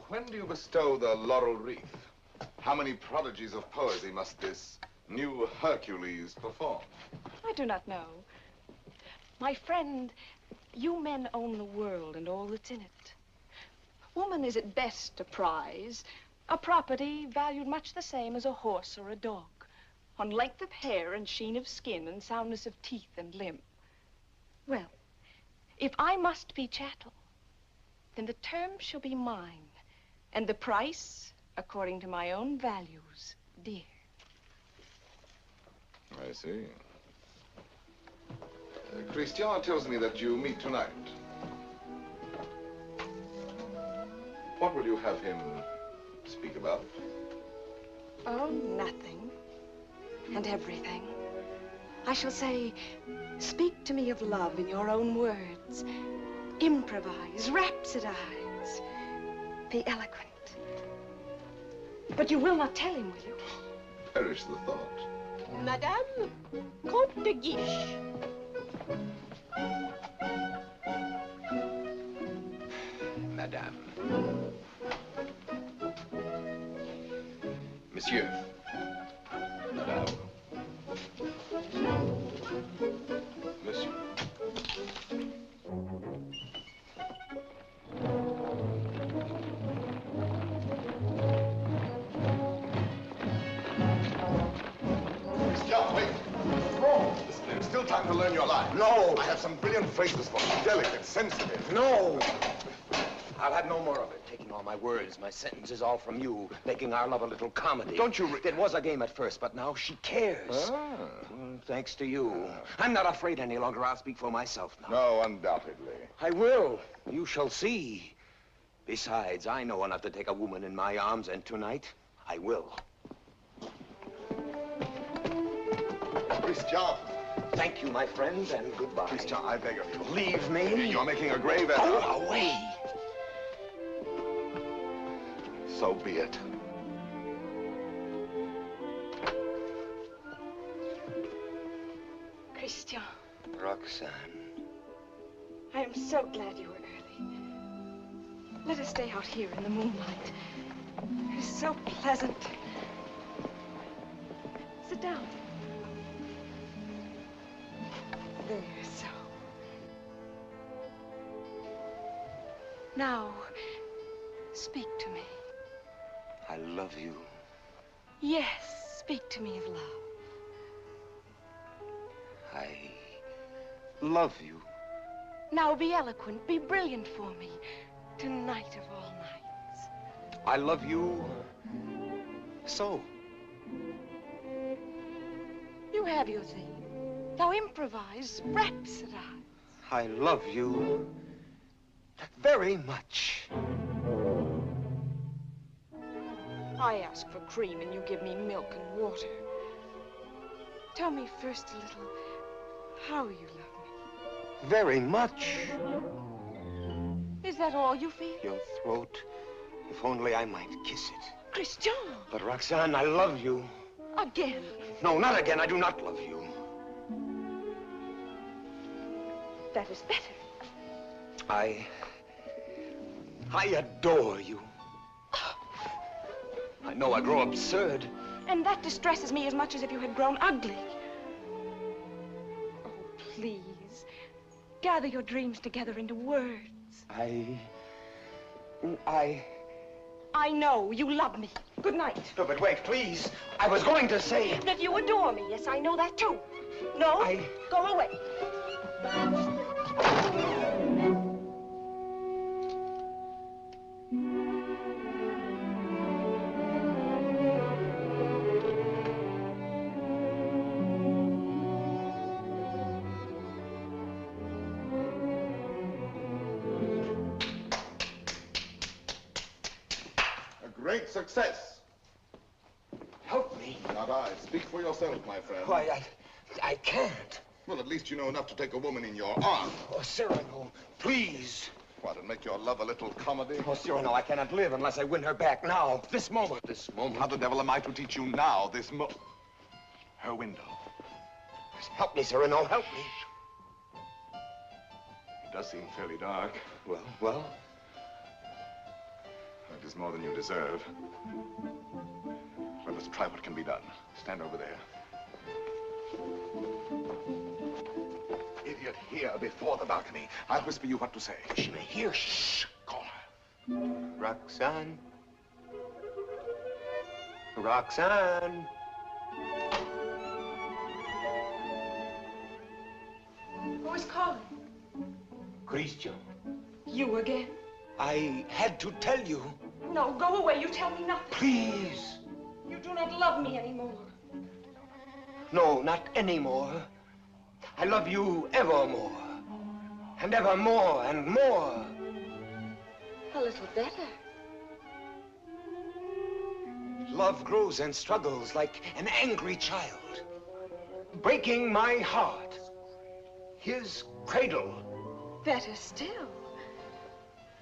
when do you bestow the laurel wreath? How many prodigies of poesy must this new Hercules perform? I do not know. My friend, you men own the world and all that's in it. Woman is at best a prize, a property valued much the same as a horse or a dog, on length of hair and sheen of skin and soundness of teeth and limb. Well, if I must be chattel, then the term shall be mine, and the price according to my own values, dear. I see. Christian tells me that you meet tonight. What will you have him speak about? Oh, nothing. And everything. I shall say, speak to me of love in your own words. Improvise, rhapsodize, be eloquent. But you will not tell him, will you? Perish the thought. Madame, Comte de Guiche. Madame. Monsieur. Madame. Monsieur. Christian, wait. What's wrong? Listen, there's still time to learn your line. No. I have some brilliant phrases for you. Delicate, sensitive. No. I'll have no more of it. Taking all my words, my sentences, all from you. Making our love a little comedy. Don't you... It was a game at first, but now she cares. Thanks to you. I'm not afraid any longer. I'll speak for myself now. No, undoubtedly. I will. You shall see. Besides, I know enough to take a woman in my arms, and tonight, I will. Christian. Thank you, my friend, and goodbye. Christian, I beg of you. Leave me. You're making a grave error. Go away. So be it. Christian. Roxanne. I am so glad you were early. Let us stay out here in the moonlight. It's so pleasant. Sit down. There, so. Now, speak to me. I love you. Yes, speak to me of love. I love you. Now be eloquent, be brilliant for me. Tonight of all nights. I love you so. You have your theme. Now improvise, rhapsodize. I love you very much. I ask for cream and you give me milk and water. Tell me first a little how you love me. Very much. Is that all you feel? Your throat. If only I might kiss it. Christian! But Roxanne, I love you. Again. No, not again. I do not love you. That is better. I adore you. I know I grow absurd. And that distresses me as much as if you had grown ugly. Oh, please. Gather your dreams together into words. I know you love me. Good night. No, but wait, please. I was going to say... That you adore me. Yes, I know that too. No? Go away. Great success. Help me. Not I. Speak for yourself, my friend. Why, I can't. Well, at least you know enough to take a woman in your arms. Oh, Cyrano, please. What, and make your love a little comedy? Oh, Cyrano, I cannot live unless I win her back now. This moment. This moment? How the devil am I to teach you now, her window? Help me, Cyrano, help me. It does seem fairly dark. Well? It is more than you deserve. Well, let's try what can be done. Stand over there. Idiot, here before the balcony. I'll whisper you what to say. She may hear. Shh. Call her. Roxanne. Roxanne. Who is calling? Christian. You again? I had to tell you. No, go away. You tell me nothing. Please. You do not love me anymore. No, not anymore. I love you evermore. And evermore and more. A little better. Love grows and struggles like an angry child, breaking my heart. His cradle. Better still.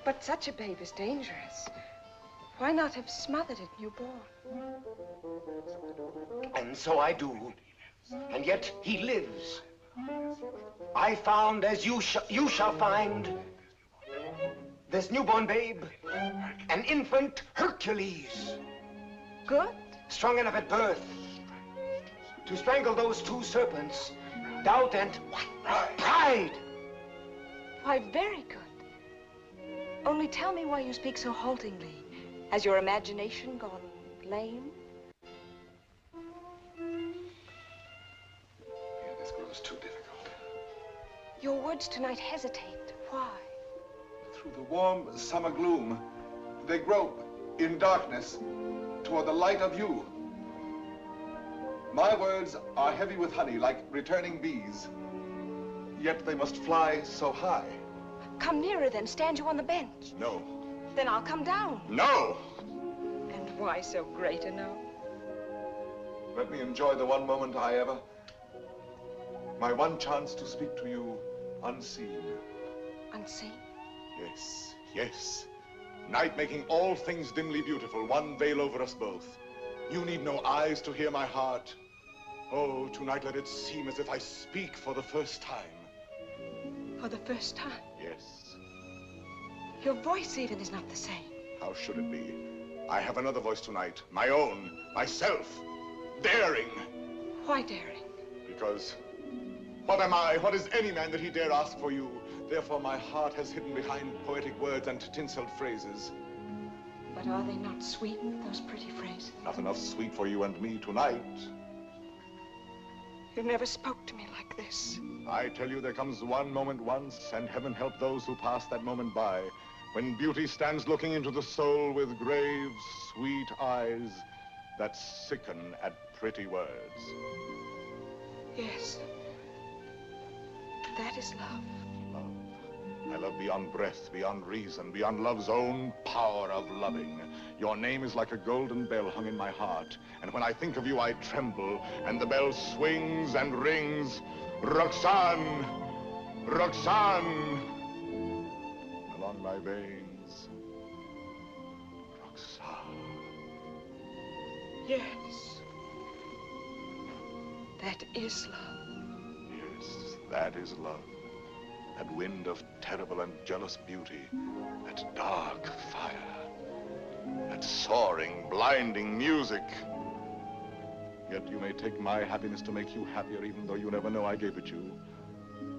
But such a babe is dangerous. Why not have smothered it newborn? And so I do. And yet he lives. I found, as you shall find, this newborn babe, an infant Hercules. Good. Strong enough at birth to strangle those two serpents, doubt and pride. Why, very good. Only tell me why you speak so haltingly. Has your imagination gone lame? Yeah, this grows too difficult. Your words tonight hesitate. Why? Through the warm summer gloom, they grope in darkness toward the light of you. My words are heavy with honey, like returning bees. Yet they must fly so high. Come nearer then. Stand you on the bench. No. Then I'll come down. No! And why so great a no? Let me enjoy the one moment I ever... My one chance to speak to you unseen. Unseen? Yes, yes. Night making all things dimly beautiful, one veil over us both. You need no eyes to hear my heart. Oh, tonight let it seem as if I speak for the first time. For the first time? Yes. Your voice even is not the same. How should it be? I have another voice tonight, my own, myself, daring. Why daring? Because what am I, what is any man that he dare ask for you? Therefore my heart has hidden behind poetic words and tinseled phrases. But are they not sweetened, those pretty phrases? Not enough sweet for you and me tonight. You never spoke to me like this. I tell you, there comes one moment once, and heaven help those who pass that moment by, when beauty stands looking into the soul with grave, sweet eyes that sicken at pretty words. Yes. That is love. Love. I love beyond breath, beyond reason, beyond love's own power of loving. Your name is like a golden bell hung in my heart, and when I think of you, I tremble, and the bell swings and rings. Roxanne! Roxanne! Along my veins. Roxanne. Yes. That is love. Yes, that is love. that wind of terrible and jealous beauty, that dark fire, that soaring, blinding music. Yet you may take my happiness to make you happier, even though you never know I gave it you.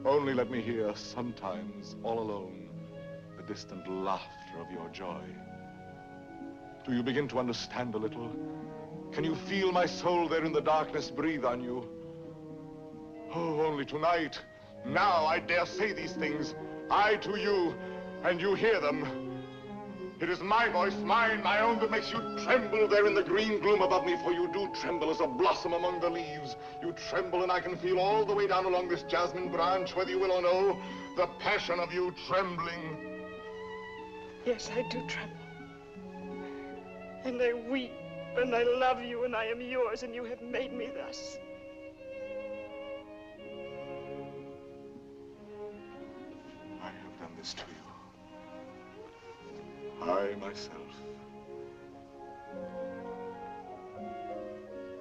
Only let me hear sometimes, all alone, the distant laughter of your joy. Do you begin to understand a little? Can you feel my soul there in the darkness breathe on you? Oh, only tonight, now I dare say these things. I to you, and you hear them. It is my voice, mine, my own, that makes you tremble there in the green gloom above me, for you do tremble as a blossom among the leaves. You tremble, and I can feel all the way down along this jasmine branch, whether you will or no, the passion of you trembling. Yes, I do tremble. And I weep, and I love you, and I am yours, and you have made me thus. I have done this to you. I myself.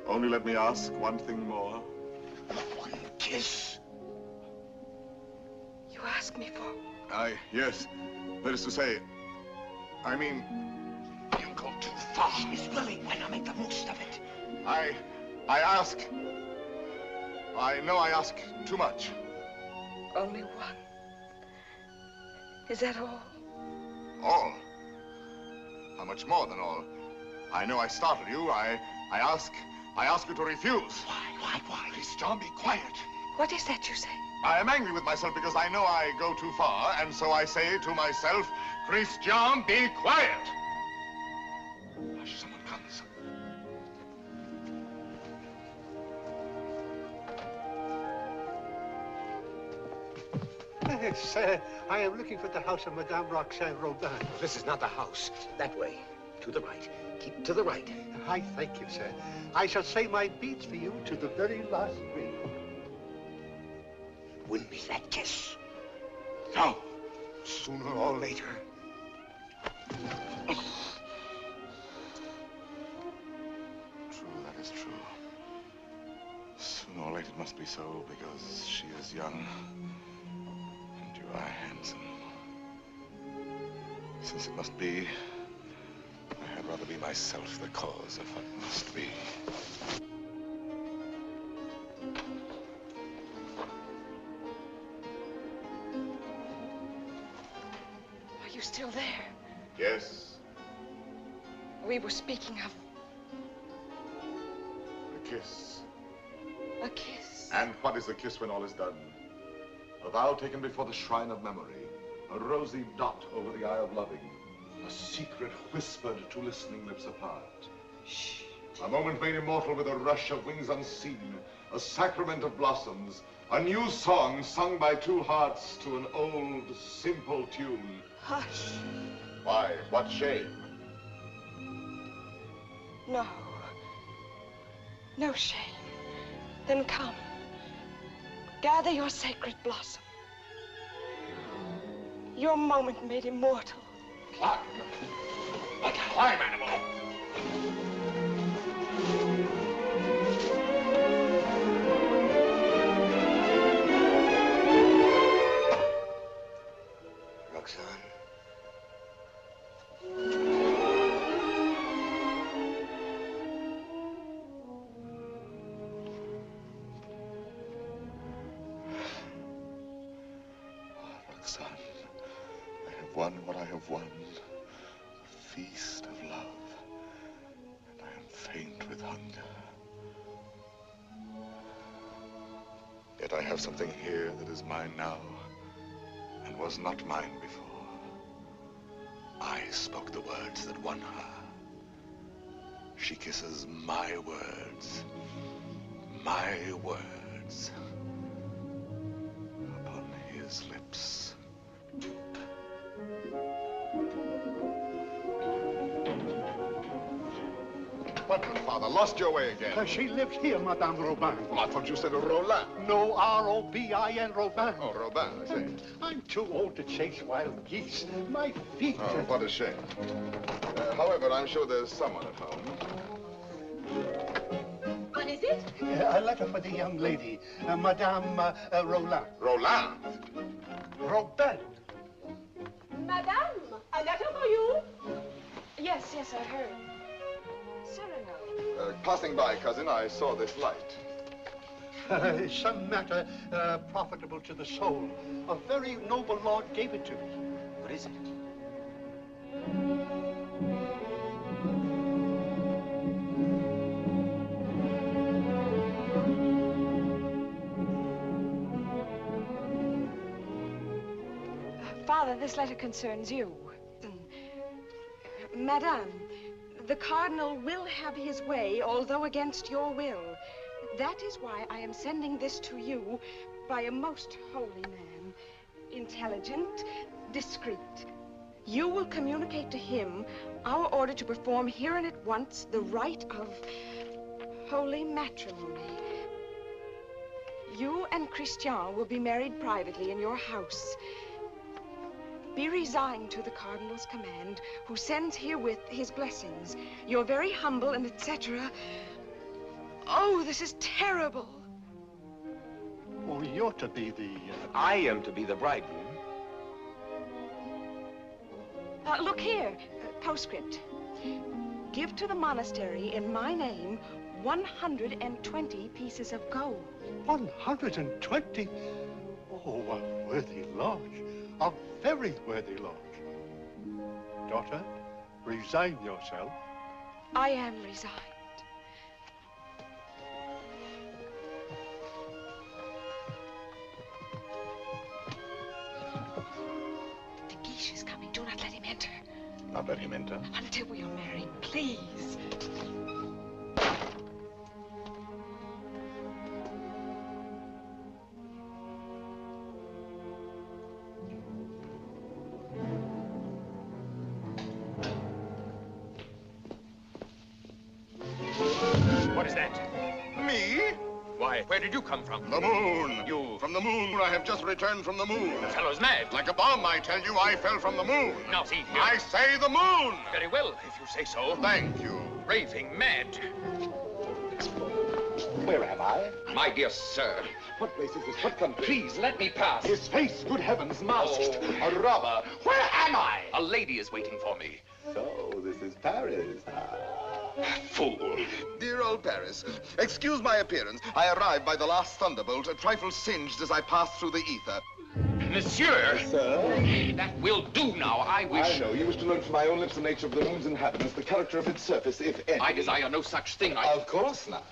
Only let me ask one thing more. One kiss. You ask me for? Yes. That is to say, I mean, You go too far. She's willing. Why not make the most of it? I ask. I know I ask too much. Only one. Is that all? All? How much more than all? I know I startled you. I ask you to refuse. Why? Please, John, be quiet. What is that you say? I am angry with myself because I know I go too far, and so I say to myself, Christian, be quiet. Hush, someone comes. Yes, I am looking for the house of Madame Roxanne Robin. This is not the house. That way. To the right. Keep to the right. I thank you, sir. I shall say my beads for you to the very last ring. Win me that kiss. No. Sooner or later. True, that is true. Sooner or later it must be so, because she is young. And you are handsome. Since it must be, I had rather be myself the cause of what must be. Are you still there? Yes, We were speaking of a kiss. a kiss. And what is a kiss when all is done? A vow taken before the shrine of memory. A rosy dot over the eye of loving. A secret whispered to listening lips apart. Shh. A moment made immortal with a rush of wings unseen. A sacrament of blossoms. A new song sung by two hearts to an old, simple tune. Hush. Why? What shame? No. No shame. Then come. Gather your sacred blossom. Your moment made immortal. Climb. Climb, animal. Roxanne. Roxanne, I have won what I have won. The feast of love. And I am faint with hunger. Yet I have something here that is mine now and was not mine before. I spoke the words that won her. She kisses my words. My words. Upon his lips. What, Father? Lost your way again? She lives here, Madame Robin. Well, I thought you said Roland. No, R-O-B-I-N, Robin. Oh, Robin, I see. I'm too old to chase wild geese. My feet. Oh, what a shame. However, I'm sure there's someone at home. What is it? A letter for the young lady, Madame Roland. Roland? Robert! Madame, a letter for you? Yes, I heard. Cyrano. Passing by, cousin, I saw this light. Some matter profitable to the soul. A very noble lord gave it to me. What is it? Father, this letter concerns you. Madame, the Cardinal will have his way, although against your will. That is why I am sending this to you by a most holy man. Intelligent, discreet. You will communicate to him our order to perform here and at once the rite of holy matrimony. You and Christian will be married privately in your house. Be resigned to the Cardinal's command, who sends herewith his blessings. You're very humble and etc. Oh, this is terrible. Oh, you're to be the... I am to be the bridegroom. Look here, postscript. Give to the monastery in my name 120 pieces of gold. 120? Oh, a worthy lodge. A very worthy lodge. Daughter, resign yourself. I am resigned. The Guiche is coming. Do not let him enter. Not let him enter. Until we are married, please. What is that? Me? Why, where did you come from? The moon. You... From the moon. I have just returned from the moon. The fellow's mad. Like a bomb, I tell you, I fell from the moon. Now, see here. I say the moon. Very well, if you say so. Thank you. Raving mad. Where am I? My dear sir. What place is this? What country? Please, let me pass. His face, good heavens, masked. Oh. A robber. Where am I? A lady is waiting for me. So, this is Paris. Fool. Dear old Paris, excuse my appearance. I arrived by the last thunderbolt, a trifle singed as I passed through the ether. Monsieur. Sir? That will do now. I wish... I know. You wish to learn from my own lips the nature of the moon's inhabitants, the character of its surface, if any. I desire no such thing. Of course not.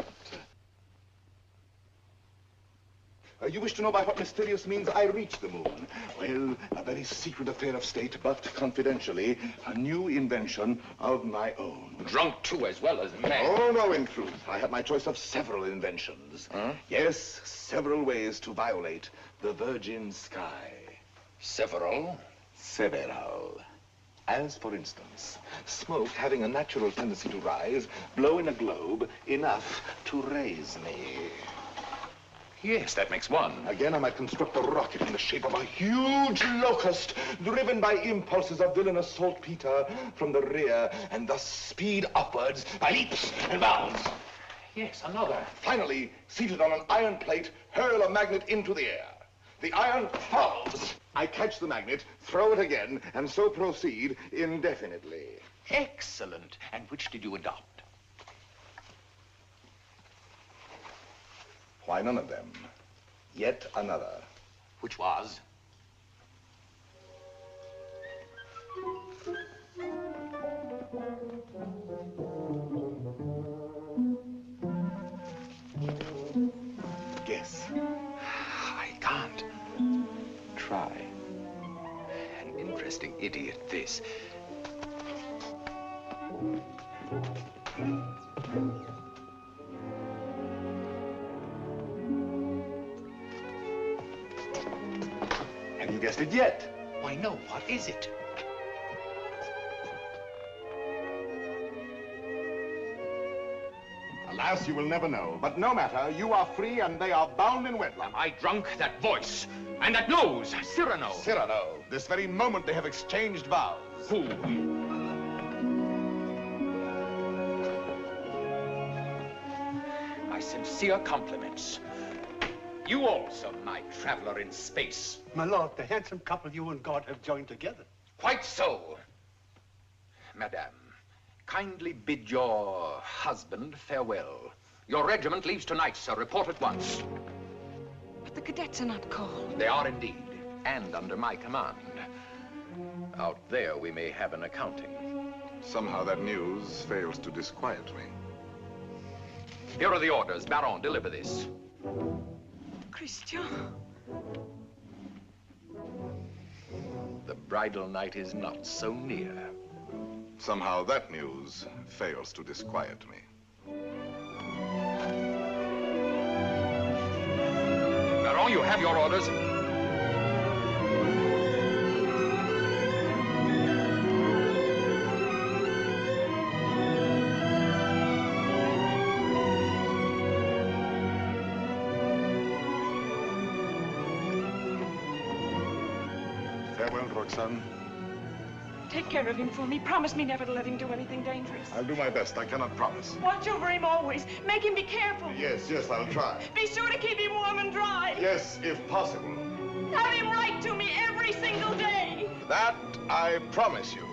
You wish to know by what mysterious means I reached the moon? Well, a very secret affair of state, but confidentially, a new invention of my own. Drunk, too, as well as mad. Oh, no, in truth. I have my choice of several inventions. Huh? Yes, several ways to violate the virgin sky. Several? Several. As, for instance, smoke having a natural tendency to rise, blow in a globe enough to raise me. Yes, that makes one. Again, I might construct a rocket in the shape of a huge locust, driven by impulses of villainous saltpeter from the rear, and thus speed upwards by leaps and bounds. Yes, another. Finally, seated on an iron plate, hurl a magnet into the air. The iron falls. I catch the magnet, throw it again, and so proceed indefinitely. Excellent. And which did you adopt? Why, none of them. Yet another. Which was? Guess. I can't. Try. An interesting idiot, this. Have you guessed it yet? Why, no. What is it? Alas, you will never know. But no matter, you are free and they are bound in wedlock. Am I drunk? That voice and that nose. Cyrano. Cyrano. This very moment they have exchanged vows. Who? My sincere compliments. You also, my traveler in space. My lord, the handsome couple you and God have joined together. Quite so. Madame, kindly bid your husband farewell. Your regiment leaves tonight, sir. Report at once. But the cadets are not called. They are indeed, and under my command. Out there, we may have an accounting. Somehow that news fails to disquiet me. Here are the orders. Baron, deliver this. Christian. The bridal night is not so near. Somehow that news fails to disquiet me. Baron, you have your orders. Farewell, Roxanne. Take care of him for me. Promise me never to let him do anything dangerous. I'll do my best. I cannot promise. Watch over him always. Make him be careful. Yes, I'll try. Be sure to keep him warm and dry. Yes, if possible. Have him write to me every single day. That I promise you.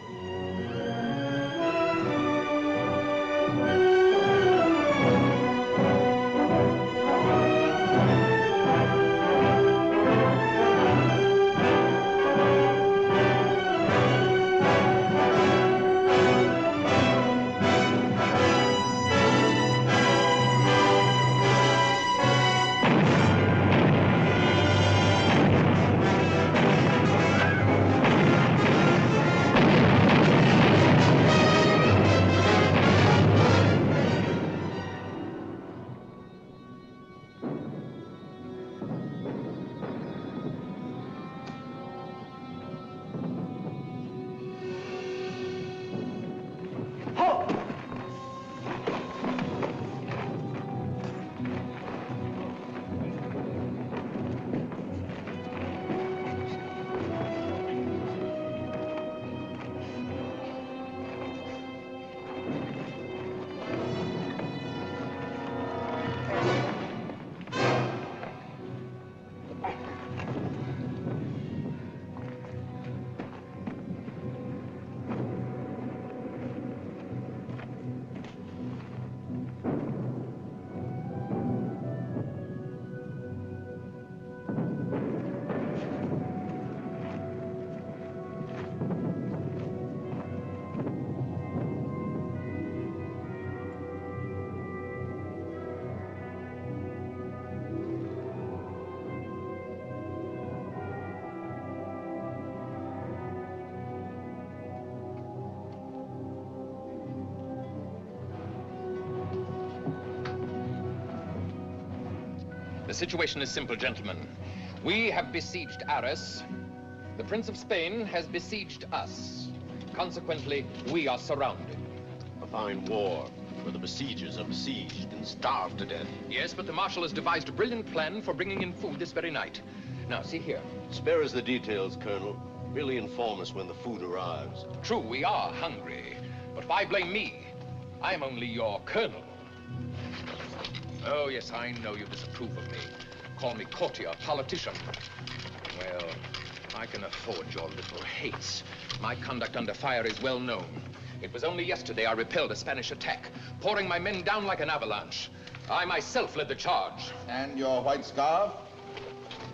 The situation is simple, gentlemen. We have besieged Arras. The Prince of Spain has besieged us. Consequently, we are surrounded. A fine war, where the besiegers are besieged and starved to death. Yes, but the Marshal has devised a brilliant plan for bringing in food this very night. Now, see here. Spare us the details, Colonel. Merely inform us when the food arrives. True, we are hungry. But why blame me? I'm only your colonel. Oh, yes, I know you disapprove of me. Call me courtier, politician. Well, I can afford your little hates. My conduct under fire is well known. It was only yesterday I repelled a Spanish attack, pouring my men down like an avalanche. I myself led the charge. And your white scarf?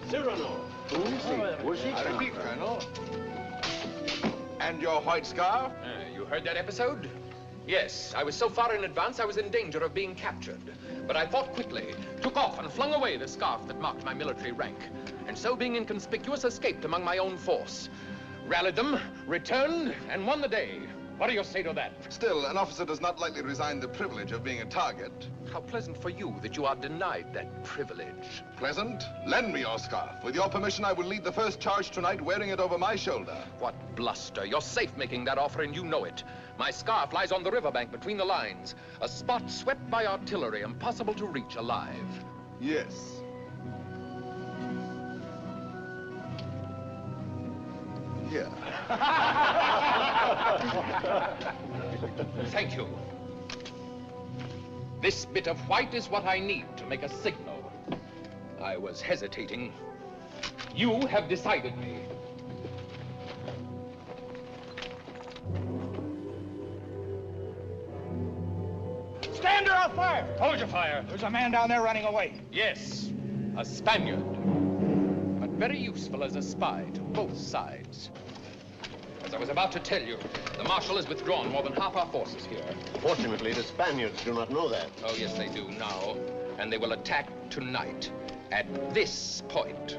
Cyrano. I repeat, Colonel. And your white scarf? You heard that episode? Yes, I was so far in advance I was in danger of being captured. But I thought quickly, took off and flung away the scarf that marked my military rank. And so being inconspicuous, escaped among my own force. Rallied them, returned, and won the day. What do you say to that? Still, an officer does not lightly resign the privilege of being a target. How pleasant for you that you are denied that privilege. Pleasant? Lend me your scarf. With your permission, I will lead the first charge tonight wearing it over my shoulder. What bluster. You're safe making that offer, and you know it. My scarf lies on the riverbank between the lines. A spot swept by artillery, impossible to reach alive. Yes. Here. Thank you. This bit of white is what I need to make a signal. I was hesitating. You have decided me. Stand or I'll fire! Hold your fire. There's a man down there running away. Yes, a Spaniard. But very useful as a spy to both sides. As I was about to tell you, the Marshal has withdrawn more than half our forces here. Fortunately, the Spaniards do not know that. Oh, yes, they do now. And they will attack tonight at this point.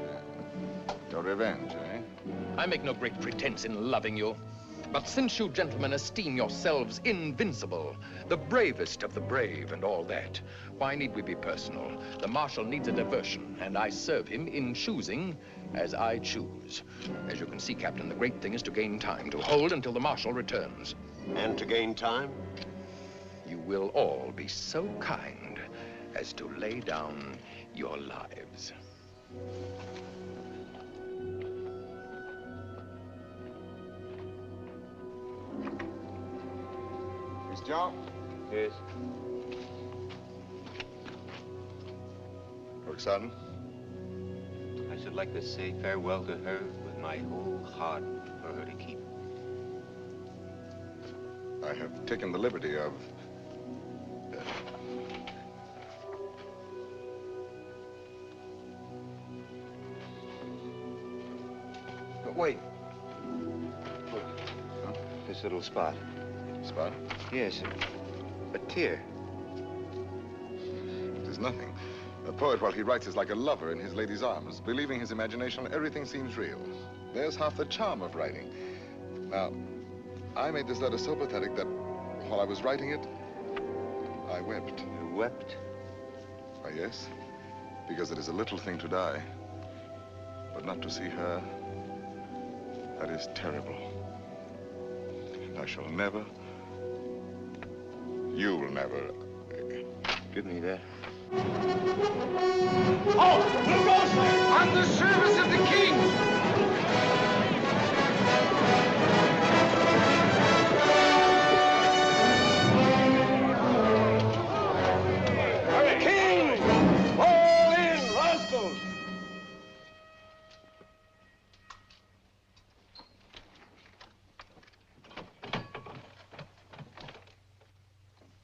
Your revenge, eh? I make no great pretense in loving you. But since you gentlemen esteem yourselves invincible, the bravest of the brave and all that, why need we be personal? The Marshal needs a diversion, and I serve him in choosing as I choose. As you can see, Captain, the great thing is to gain time, to hold until the Marshal returns. And to gain time? You will all be so kind as to lay down your lives. Christian? Yes. Roxanne? I should like to say farewell to her with my whole heart for her to keep. I have taken the liberty of... But wait. Look. Huh? This little spot. Spot? Yes, a tear. It is nothing. A poet, while he writes, is like a lover in his lady's arms. Believing his imagination, everything seems real. There's half the charm of writing. Now, I made this letter so pathetic that while I was writing it, I wept. You wept? Why, yes, because it is a little thing to die. But not to see her, that is terrible. And I shall never, you will never. Give me that. Oh, who goes there? On the service of the king! King! Fall in, rascals!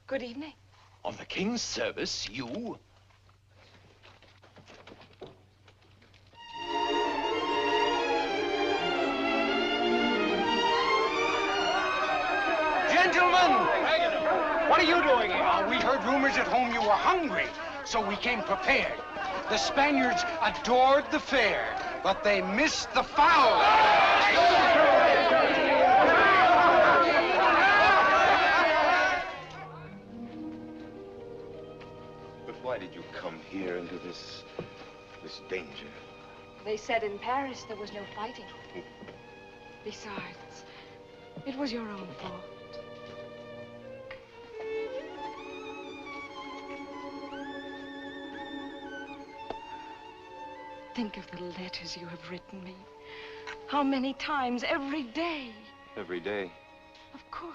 Good evening. On the king's service, you? Gentlemen! What are you doing here? We heard rumors at home you were hungry, so we came prepared. The Spaniards adored the fare, but they missed the fowl. But why did you come here into this danger? They said in Paris there was no fighting. Besides, it was your own fault. Think of the letters you have written me. How many times every day? Every day. Of course.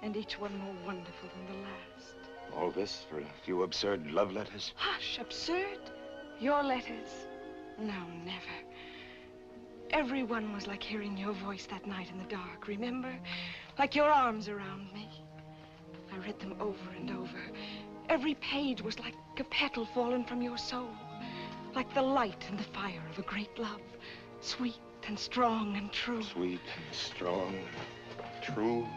And each one more wonderful than the last. All this for a few absurd love letters? Hush, absurd? Your letters? No, never. Every one was like hearing your voice that night in the dark, remember? Like your arms around me. I read them over and over. Every page was like a petal fallen from your soul. Like the light and the fire of a great love. Sweet and strong and true. Sweet and strong, true.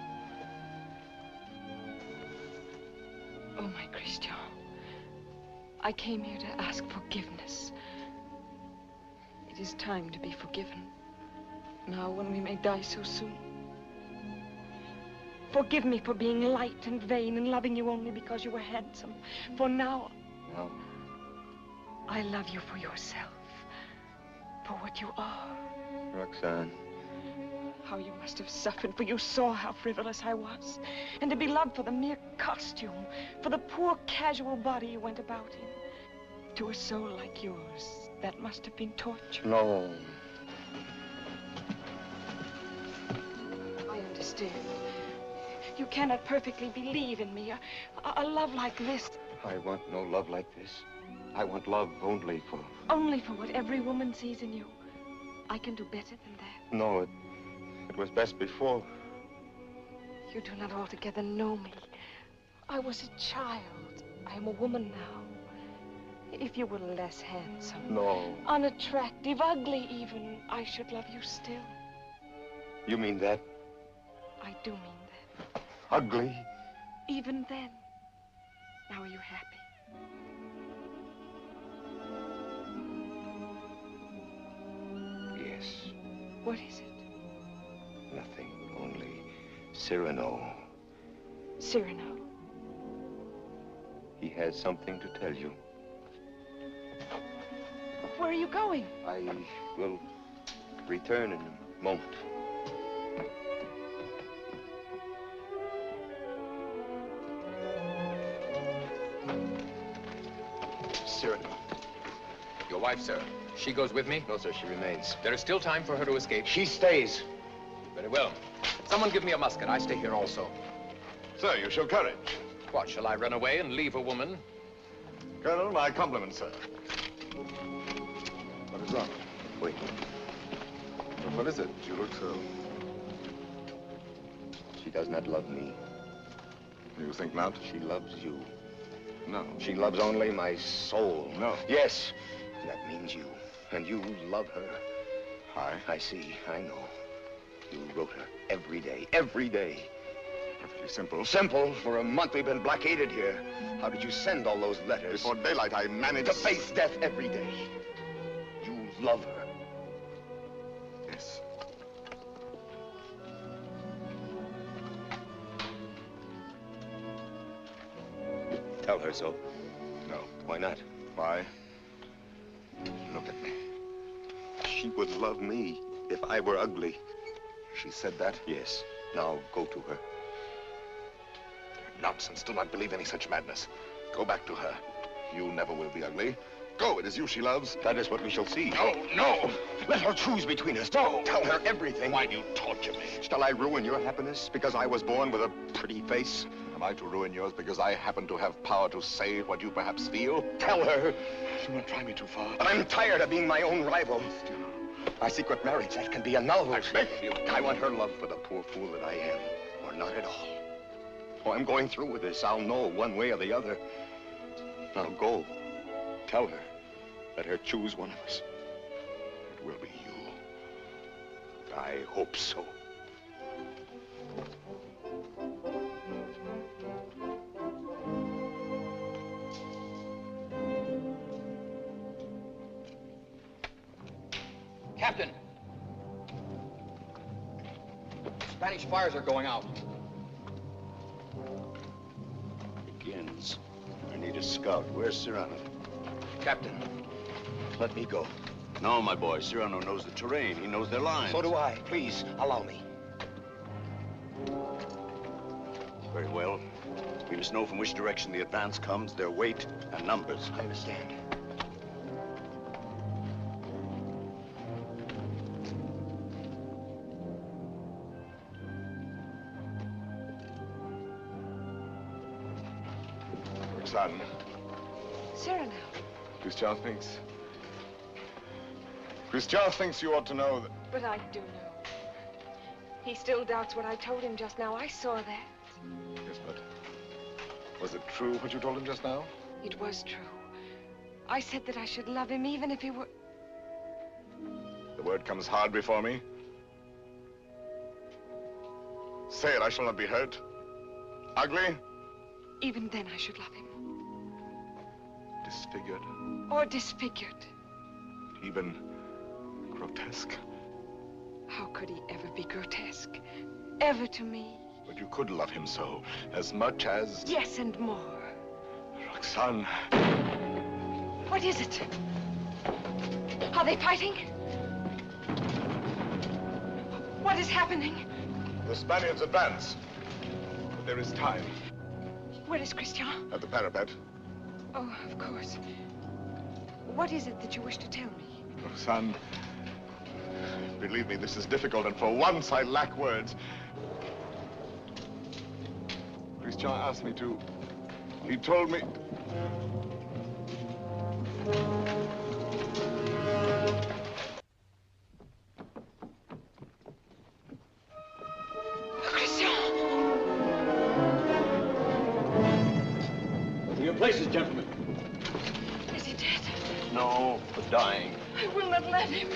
Oh, my Christian. I came here to ask forgiveness. It is time to be forgiven. Now, when we may die so soon. Forgive me for being light and vain and loving you only because you were handsome. For now, No. I love you for yourself. For what you are. Roxanne. How you must have suffered, for you saw how frivolous I was. And to be loved for the mere costume, for the poor casual body you went about in. To a soul like yours, that must have been torture. No. I understand. You cannot perfectly believe in me. A love like this. I want no love like this. I want love only for... Only for what every woman sees in you. I can do better than that. No, it was best before. You do not altogether know me. I was a child. I am a woman now. If you were less handsome, No. unattractive, ugly even, I should love you still. You mean that? I do mean that. Ugly? Even then. Now are you happy? Yes. What is it? Nothing, only Cyrano. Cyrano. He has something to tell you. Where are you going? I will return in a moment. Cyrano. Your wife, sir. She goes with me? No, sir, she remains. There is still time for her to escape. She stays. Very well. Someone give me a musket. I stay here also. Sir, you show courage. What, shall I run away and leave a woman? Colonel, my compliments, sir. What is wrong? Wait. What is it? You look so... She does not love me. You think not? She loves you. No. She loves only my soul. No. Yes. That means you. And you love her. I I see. I know. You wrote her every day. Every day. Perfectly simple. Simple. For a month we've been blockaded here. How did you send all those letters? Before daylight, I managed... To face death every day. You love her. Yes. Tell her so. No. Why not? Why? Look at me. She would love me if I were ugly. She said that? Yes. Now go to her. Nonsense. Do not believe any such madness. Go back to her. You never will be ugly. Go. It is you she loves. That is what we shall see. No, no. Let her choose between us. No. Tell her everything. Why do you torture me? Shall I ruin your happiness because I was born with a pretty face? Am I to ruin yours because I happen to have power to say what you perhaps feel? Tell her. Do not try me too far. I'm tired of being my own rival. My secret marriage, that can be annulled. I beg of you. I want her love for the poor fool that I am, or not at all. Oh, I'm going through with this. I'll know one way or the other. Now go. Tell her. Let her choose one of us. It will be you. I hope so. Captain! Spanish fires are going out. Begins. I need a scout. Where's Cyrano? Captain. Let me go. No, my boy. Cyrano knows the terrain. He knows their lines. So do I. Please, allow me. Very well. We must know from which direction the advance comes, their weight and numbers. I understand. Son. Cyrano. Christian thinks you ought to know that... But I do know. He still doubts what I told him just now. I saw that. Yes, but... was it true what you told him just now? It was true. I said that I should love him even if he were... The word comes hard before me. Say it, I shall not be hurt. Ugly? Even then I should love him. Disfigured? Or disfigured. Even grotesque? How could he ever be grotesque? Ever to me? But you could love him so, as much as... Yes, and more. Roxane. What is it? Are they fighting? What is happening? The Spaniards advance. But there is time. Where is Christian? At the parapet. Oh, of course. What is it that you wish to tell me? Roxane, believe me, this is difficult, and for once I lack words. Christian asked me to... He told me... To your places, gentlemen. Is he dead? No, but dying. I will not let him.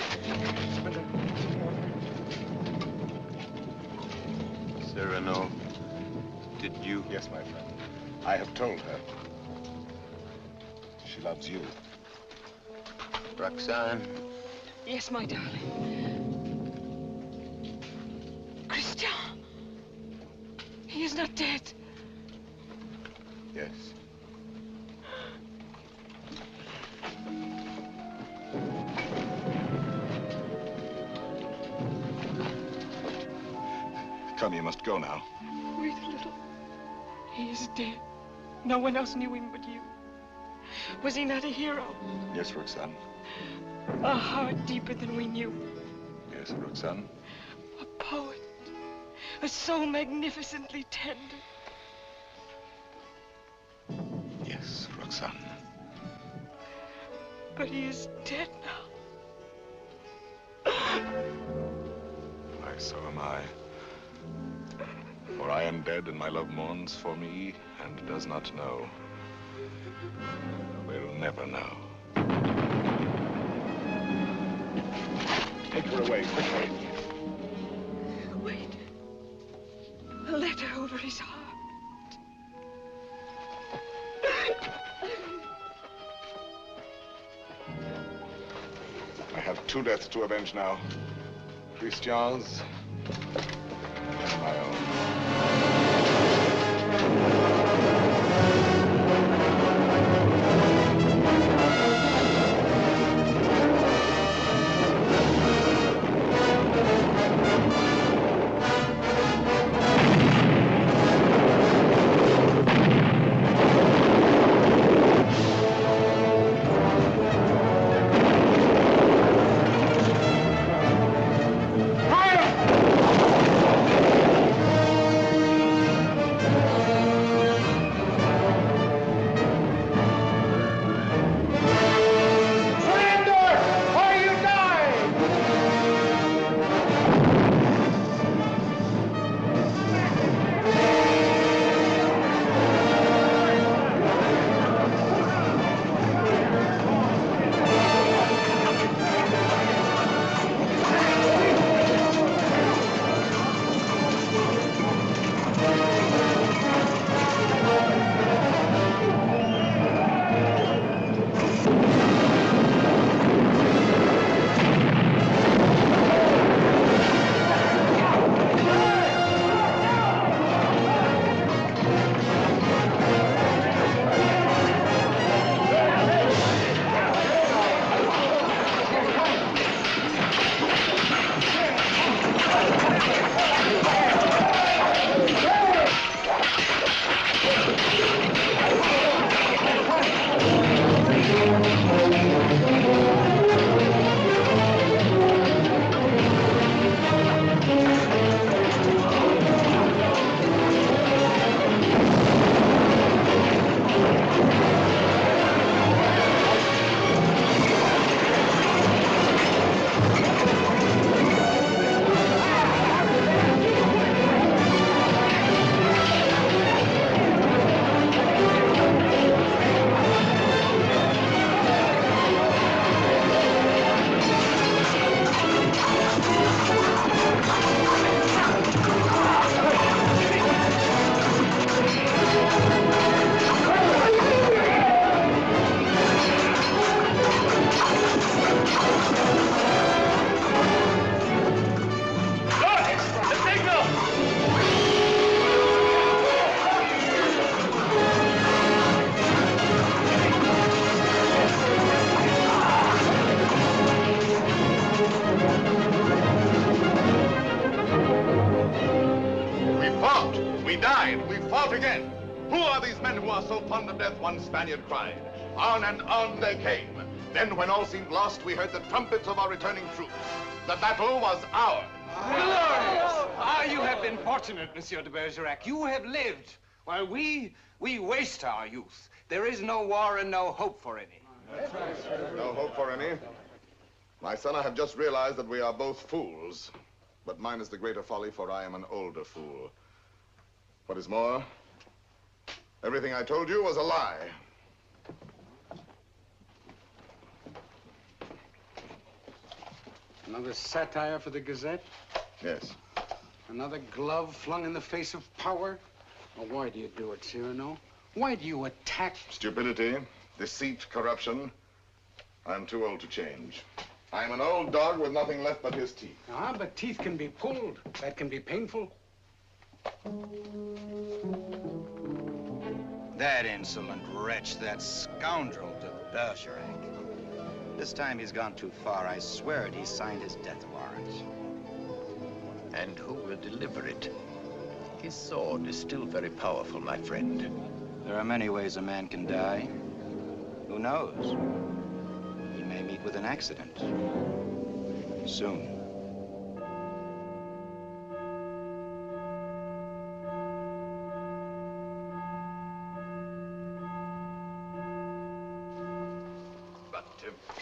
Cyrano, did you? Yes, my friend. I have told her. She loves you. Roxane? Yes, my darling. Christian! He is not dead. Yes. Come, you must go now. Wait a little. He is dead. No one else knew him but you. Was he not a hero? Yes, Roxane. A heart deeper than we knew. Yes, Roxane. A poet. A soul magnificently tender. Yes, Roxane. But he is dead now. Why, so am I. For I am dead, and my love mourns for me, and does not know. Will never know. Take her away, quickly. Wait. A letter over his heart. I have two deaths to avenge now. Christian's and my own. Again. Who are these men who are so fond of death? One Spaniard cried. On and on they came. Then, when all seemed lost, we heard the trumpets of our returning troops. The battle was ours. Glorious! Ah, you have been fortunate, Monsieur de Bergerac. You have lived, while we waste our youth. There is no war and no hope for any. No hope for any. My son, I have just realized that we are both fools. But mine is the greater folly, for I am an older fool. What is more, everything I told you was a lie. Another satire for the Gazette? Yes. Another glove flung in the face of power? Well, why do you do it, Cyrano? Why do you attack? Stupidity, deceit, corruption. I'm too old to change. I'm an old dog with nothing left but his teeth. Ah, but teeth can be pulled. That can be painful. That insolent wretch, that scoundrel de Bergerac. This time he's gone too far. I swear it, he signed his death warrant. And who will deliver it? His sword is still very powerful, my friend. There are many ways a man can die. Who knows? He may meet with an accident. Soon.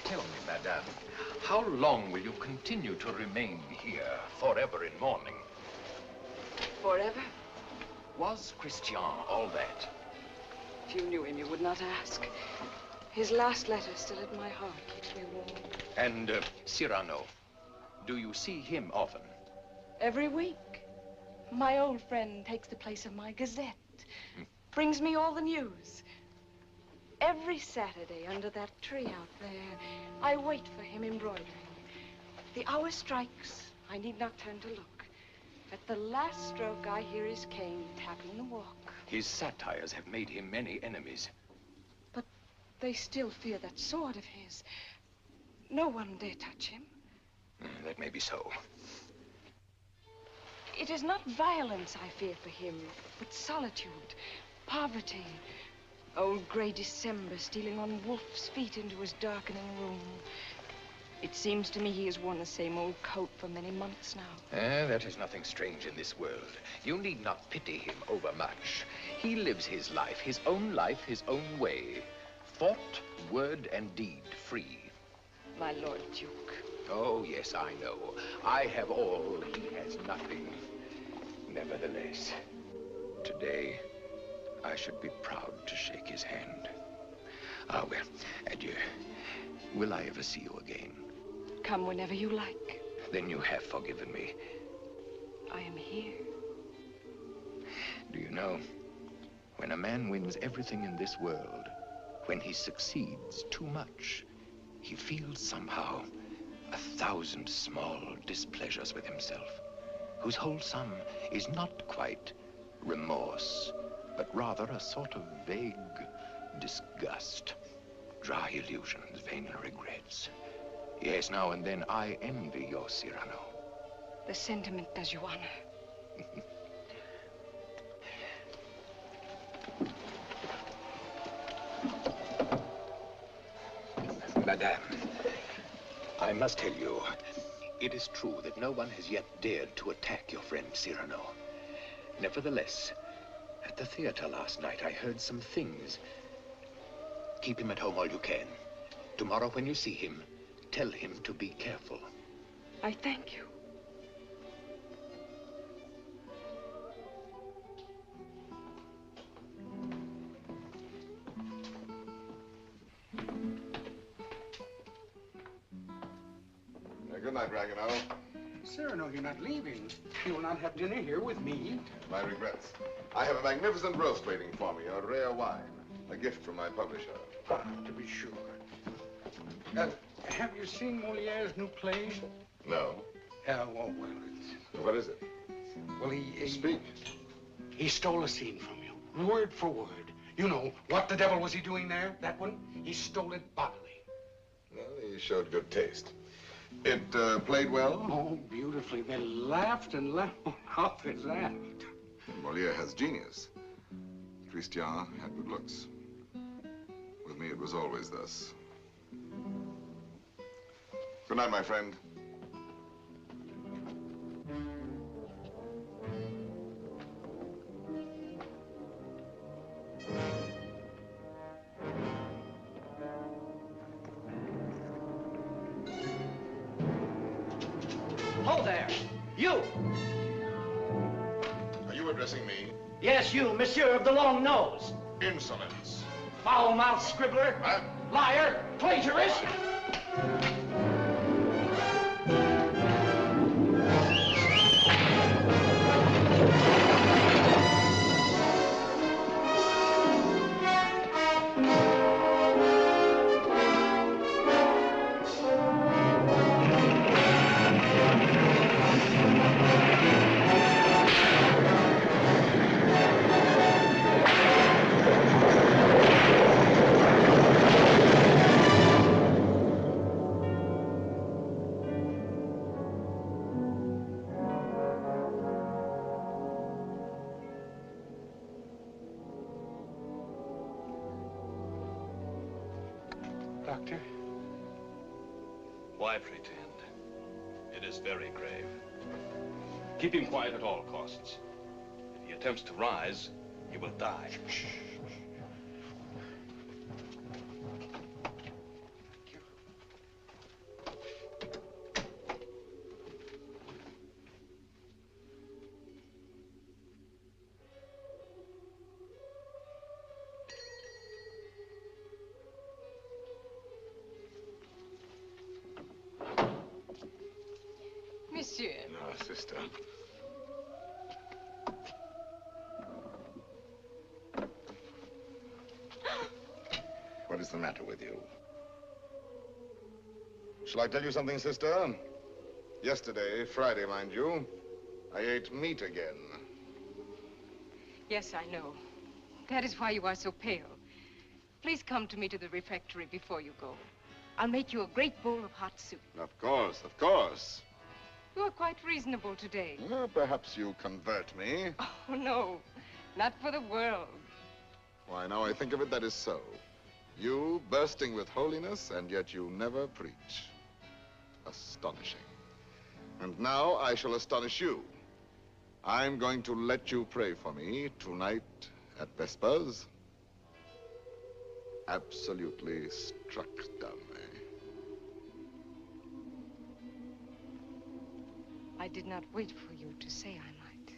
Tell me, madame, how long will you continue to remain here, forever in mourning? Forever? Was Christian all that? If you knew him, you would not ask. His last letter still at my heart keeps me warm. And Cyrano, do you see him often? Every week. My old friend takes the place of my Gazette. Brings me all the news. Every Saturday under that tree out there, I wait for him embroidering. The hour strikes. I need not turn to look. At the last stroke, I hear his cane tapping the walk. His satires have made him many enemies. But they still fear that sword of his. No one dare touch him. That may be so. It is not violence I fear for him, but solitude, poverty. Old gray December stealing on wolf's feet into his darkening room. It seems to me he has worn the same old coat for many months now. That is nothing strange in this world. You need not pity him overmuch. He lives his life, his own way. Thought, word, and deed free. My Lord Duke. Oh, yes, I know. I have all, he has nothing. Nevertheless, today, I should be proud to shake his hand. Ah, well, adieu. Will I ever see you again? Come whenever you like. Then you have forgiven me. I am here. Do you know, when a man wins everything in this world, when he succeeds too much, he feels somehow 1,000 small displeasures with himself, whose whole sum is not quite remorse, but rather a sort of vague disgust, dry illusions, vain regrets. Yes, now and then I envy your Cyrano. The sentiment does you honor. Madame, I must tell you, it is true that no one has yet dared to attack your friend Cyrano. Nevertheless, at the theater last night, I heard some things. Keep him at home all you can. Tomorrow, when you see him, tell him to be careful. I thank you. Good night, Ragueneau. Cyrano, you're not leaving. You will not have dinner here with me. My regrets. I have a magnificent roast waiting for me, a rare wine. A gift from my publisher. Ah, to be sure. Have you seen Moliere's new play? No. Oh, well, it's... What is it? Well, he... Speak. He stole a scene from you, word for word. You know, what the devil was he doing there? That one? He stole it bodily. Well, he showed good taste. It played well? Oh, beautifully. They laughed and laughed. How they laughed. Moliere has genius. Christian had good looks. With me, it was always thus. Good night, my friend. You! Are you addressing me? Yes, you, Monsieur of the Long Nose. Insolence. Foul-mouthed scribbler. Liar. Plagiarist. Doctor? Why pretend? It is very grave. Keep him quiet at all costs. If he attempts to rise, he will die. Monsieur. No, sister. What is the matter with you? Shall I tell you something, sister? Yesterday, Friday, mind you, I ate meat again. Yes, I know. That is why you are so pale. Please come to me to the refectory before you go. I'll make you a great bowl of hot soup. Of course, of course. You are quite reasonable today. Well, perhaps you convert me. Oh, no. Not for the world. Why, now I think of it, that is so. You bursting with holiness, and yet you never preach. Astonishing. And now I shall astonish you. I'm going to let you pray for me tonight at Vespers. Absolutely struck dumb, eh? I did not wait for you to say I might.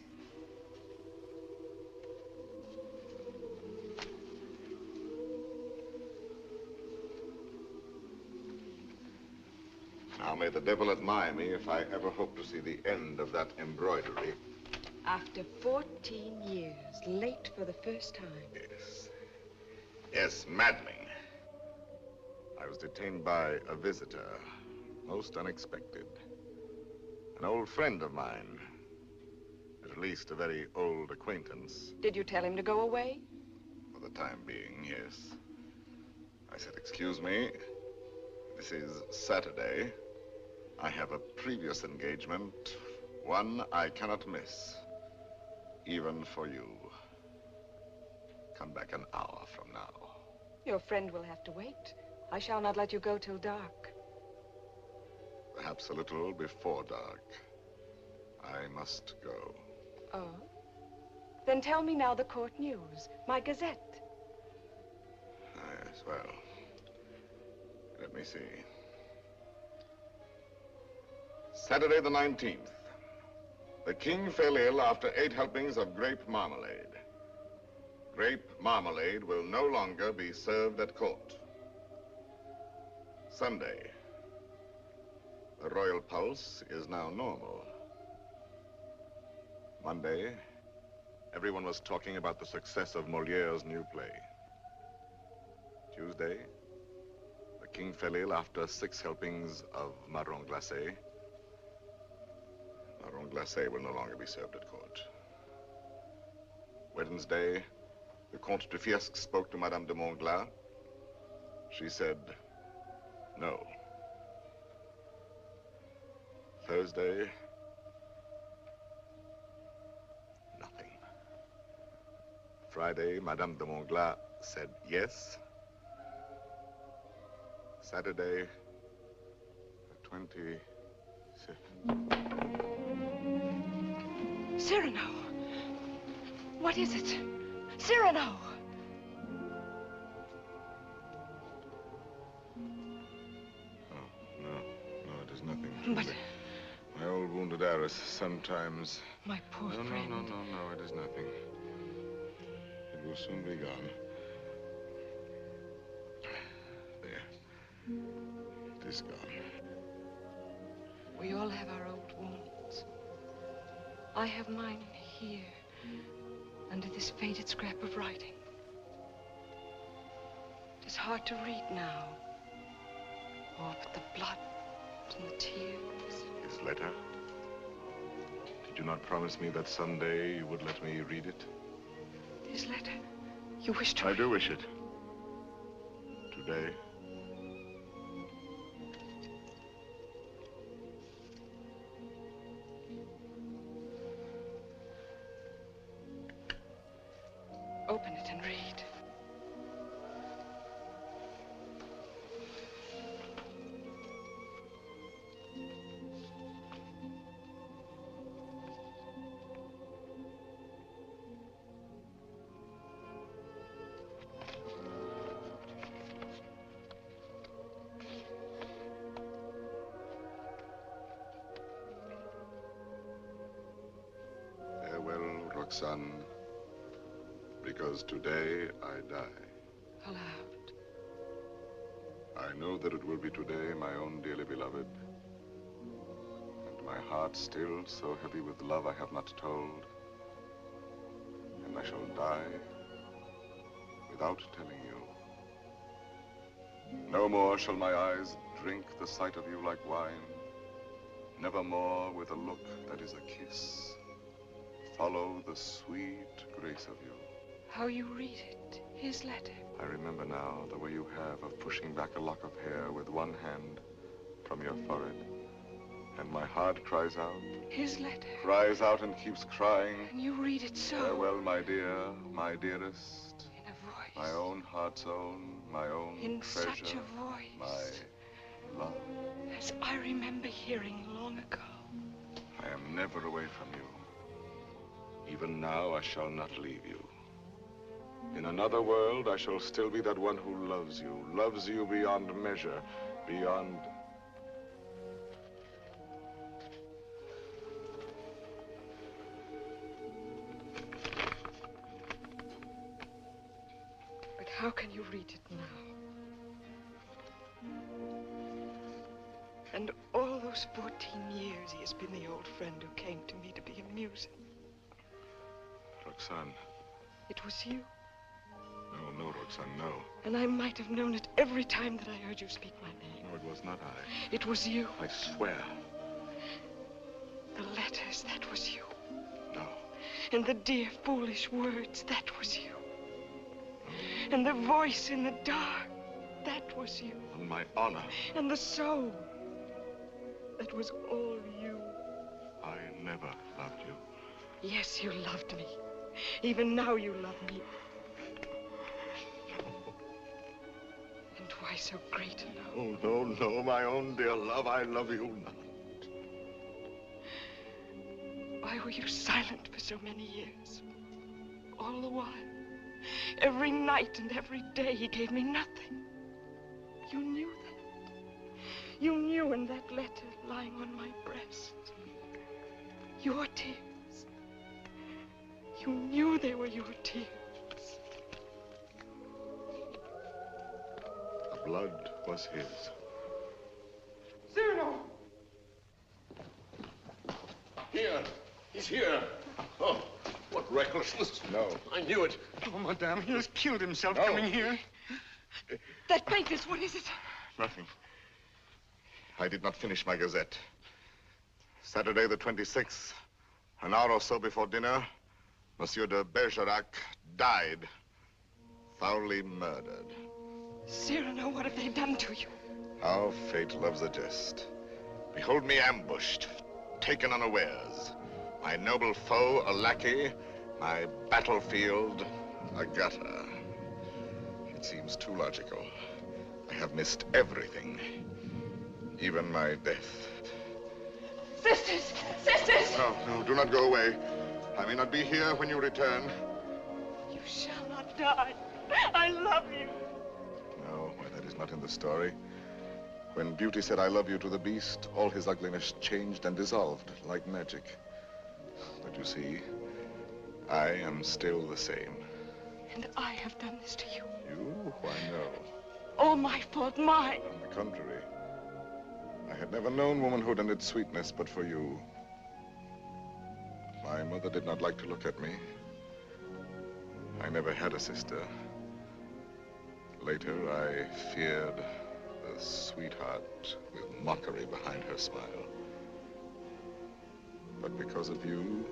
Now may the devil admire me if I ever hope to see the end of that embroidery. After 14 years, late for the first time. Yes. Yes, maddening. I was detained by a visitor, most unexpected. An old friend of mine. At least a very old acquaintance. Did you tell him to go away? For the time being, yes. I said, excuse me, this is Saturday. I have a previous engagement, one I cannot miss, even for you. Come back an hour from now. Your friend will have to wait. I shall not let you go till dark. Perhaps a little before dark. I must go. Oh? Then tell me now the court news, my gazette. Yes, well, let me see. Saturday the 19th. The king fell ill after 8 helpings of grape marmalade. Grape marmalade will no longer be served at court. Sunday. The royal pulse is now normal. Monday, everyone was talking about the success of Moliere's new play. Tuesday, the king fell ill after 6 helpings of marron glacé. Marron glacé will no longer be served at court. Wednesday, the Comte de Fiesque spoke to Madame de Montglat. She said, no. Thursday, nothing. Friday, Madame de Montglat said yes. Saturday, the 25th. Cyrano! What is it? Cyrano! No, it is nothing. But... My old wounded arrow us sometimes. My poor friend. No, it is nothing. It will soon be gone. There. It is gone. We all have our old wounds. I have mine here, under this faded scrap of writing. It is hard to read now. Oh, but the blood and the tears. His letter? Did you not promise me that someday you would let me read it? His letter? You wish to I do wish it. Today. Open it and read. Farewell, Roxane, because today I die. Aloud. I know that it will be today, my own dearly beloved. And my heart still so heavy with love I have not told. And I shall die without telling you. No more shall my eyes drink the sight of you like wine. Never more with a look that is a kiss follow the sweet grace of you. How you read it, his letter. I remember now the way you have of pushing back a lock of hair with one hand from your forehead. And my heart cries out. His letter. Cries out and keeps crying. And you read it so. Farewell, my dear, my dearest. In a voice. My own heart's own, my own in treasure. In such a voice. My love. As I remember hearing long ago. I am never away from you. Even now, I shall not leave you. In another world, I shall still be that one who loves you beyond measure, beyond... But how can you read it now? And all those 14 years, he has been the old friend who came to me to be amusing. Roxane. It was you. No, Roxane, no. And I might have known it every time that I heard you speak my name. No, it was not I. It was you. I swear. The letters, that was you. No. And the dear, foolish words, that was you. And the voice in the dark, that was you. On my honor. And the soul, that was all you. I never loved you. Yes, you loved me. Even now you love me. And why so great a love? Oh, no, my own dear love, I love you not. Why were you silent for so many years? All the while, every night and every day, he gave me nothing. You knew that. You knew in that letter lying on my breast. Your tears. You knew they were your tears. The blood was his. Cyrano! Here. He's here. Oh, what recklessness. No. I knew it. Oh, madame, he has killed himself coming here. That papers, what is it? Nothing. I did not finish my gazette. Saturday the 26th, an hour or so before dinner, Monsieur de Bergerac died, foully murdered. Cyrano, what have they done to you? How fate loves a jest. Behold me ambushed, taken unawares. My noble foe, a lackey, my battlefield, a gutter. It seems too logical. I have missed everything, even my death. Sisters! Sisters! No, do not go away. I may not be here when you return. You shall not die. I love you. No, why, that is not in the story. When Beauty said I love you to the beast, all his ugliness changed and dissolved like magic. But you see, I am still the same. And I have done this to you. You? Why, no. All my fault, mine. On the contrary. I had never known womanhood and its sweetness but for you. My mother did not like to look at me. I never had a sister. Later, I feared the sweetheart with mockery behind her smile. But because of you,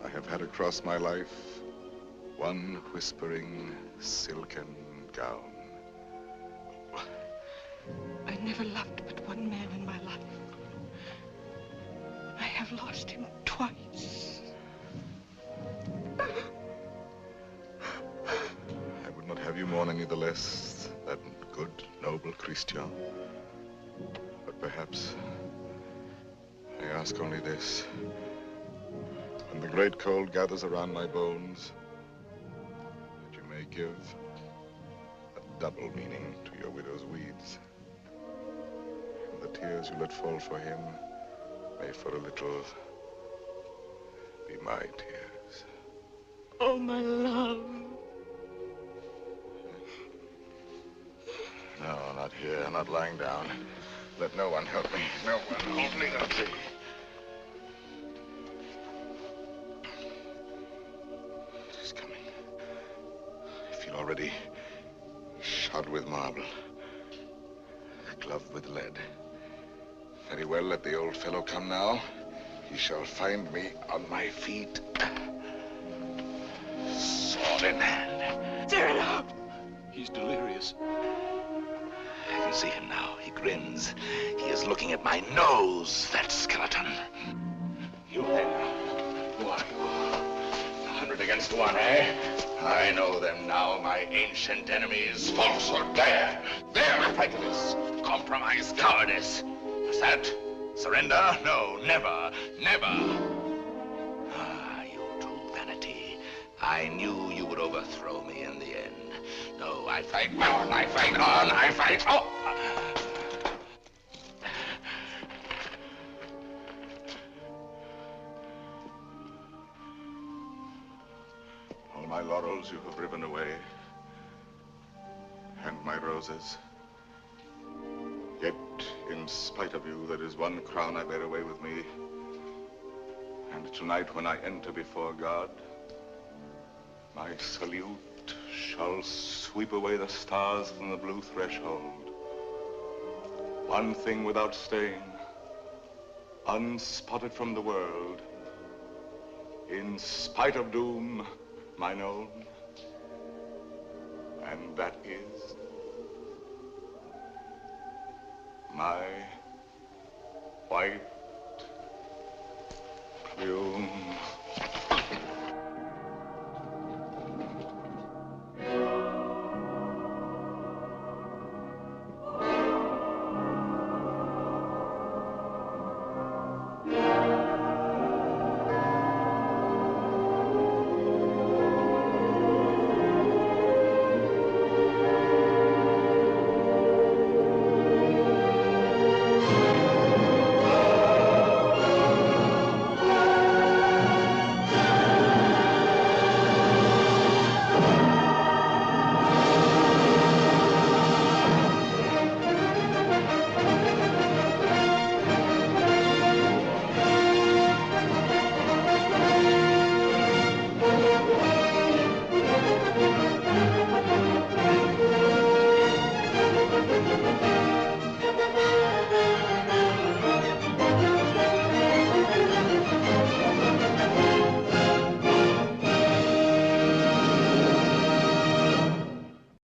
I have had across my life one whispering silken gown. I never loved but one man in my life. I have lost him twice. I would not have you mourn any the less, that good, noble Christian. But perhaps I ask only this. When the great cold gathers around my bones, that you may give a double meaning to your widow's weeds. And the tears you let fall for him may for a little be my tears. Oh, my love. No, not here, not lying down. Let no one help me. No one hold me. Let's see. She's coming. I feel already shod with marble, gloved with lead. Very well, let the old fellow come now. He shall find me on my feet, sword in hand. Cyrano! He's delirious. I can see him now. He grins. He is looking at my nose, that skeleton. You then, who are you? 100 against 1, eh? I know them now, my ancient enemies. Falsehood, there! Prejudice, compromise, cowardice. What's that? Surrender? No, never, never. Ah, you true vanity. I knew you would overthrow me in the end. No, I fight on, I fight on, I fight on. All my laurels you have riven away, and my roses. Yet, in spite of you, there is one crown I bear away with me. And tonight, when I enter before God, my salute shall sweep away the stars from the blue threshold. One thing without stain, unspotted from the world, in spite of doom, mine own, and that is my white plume.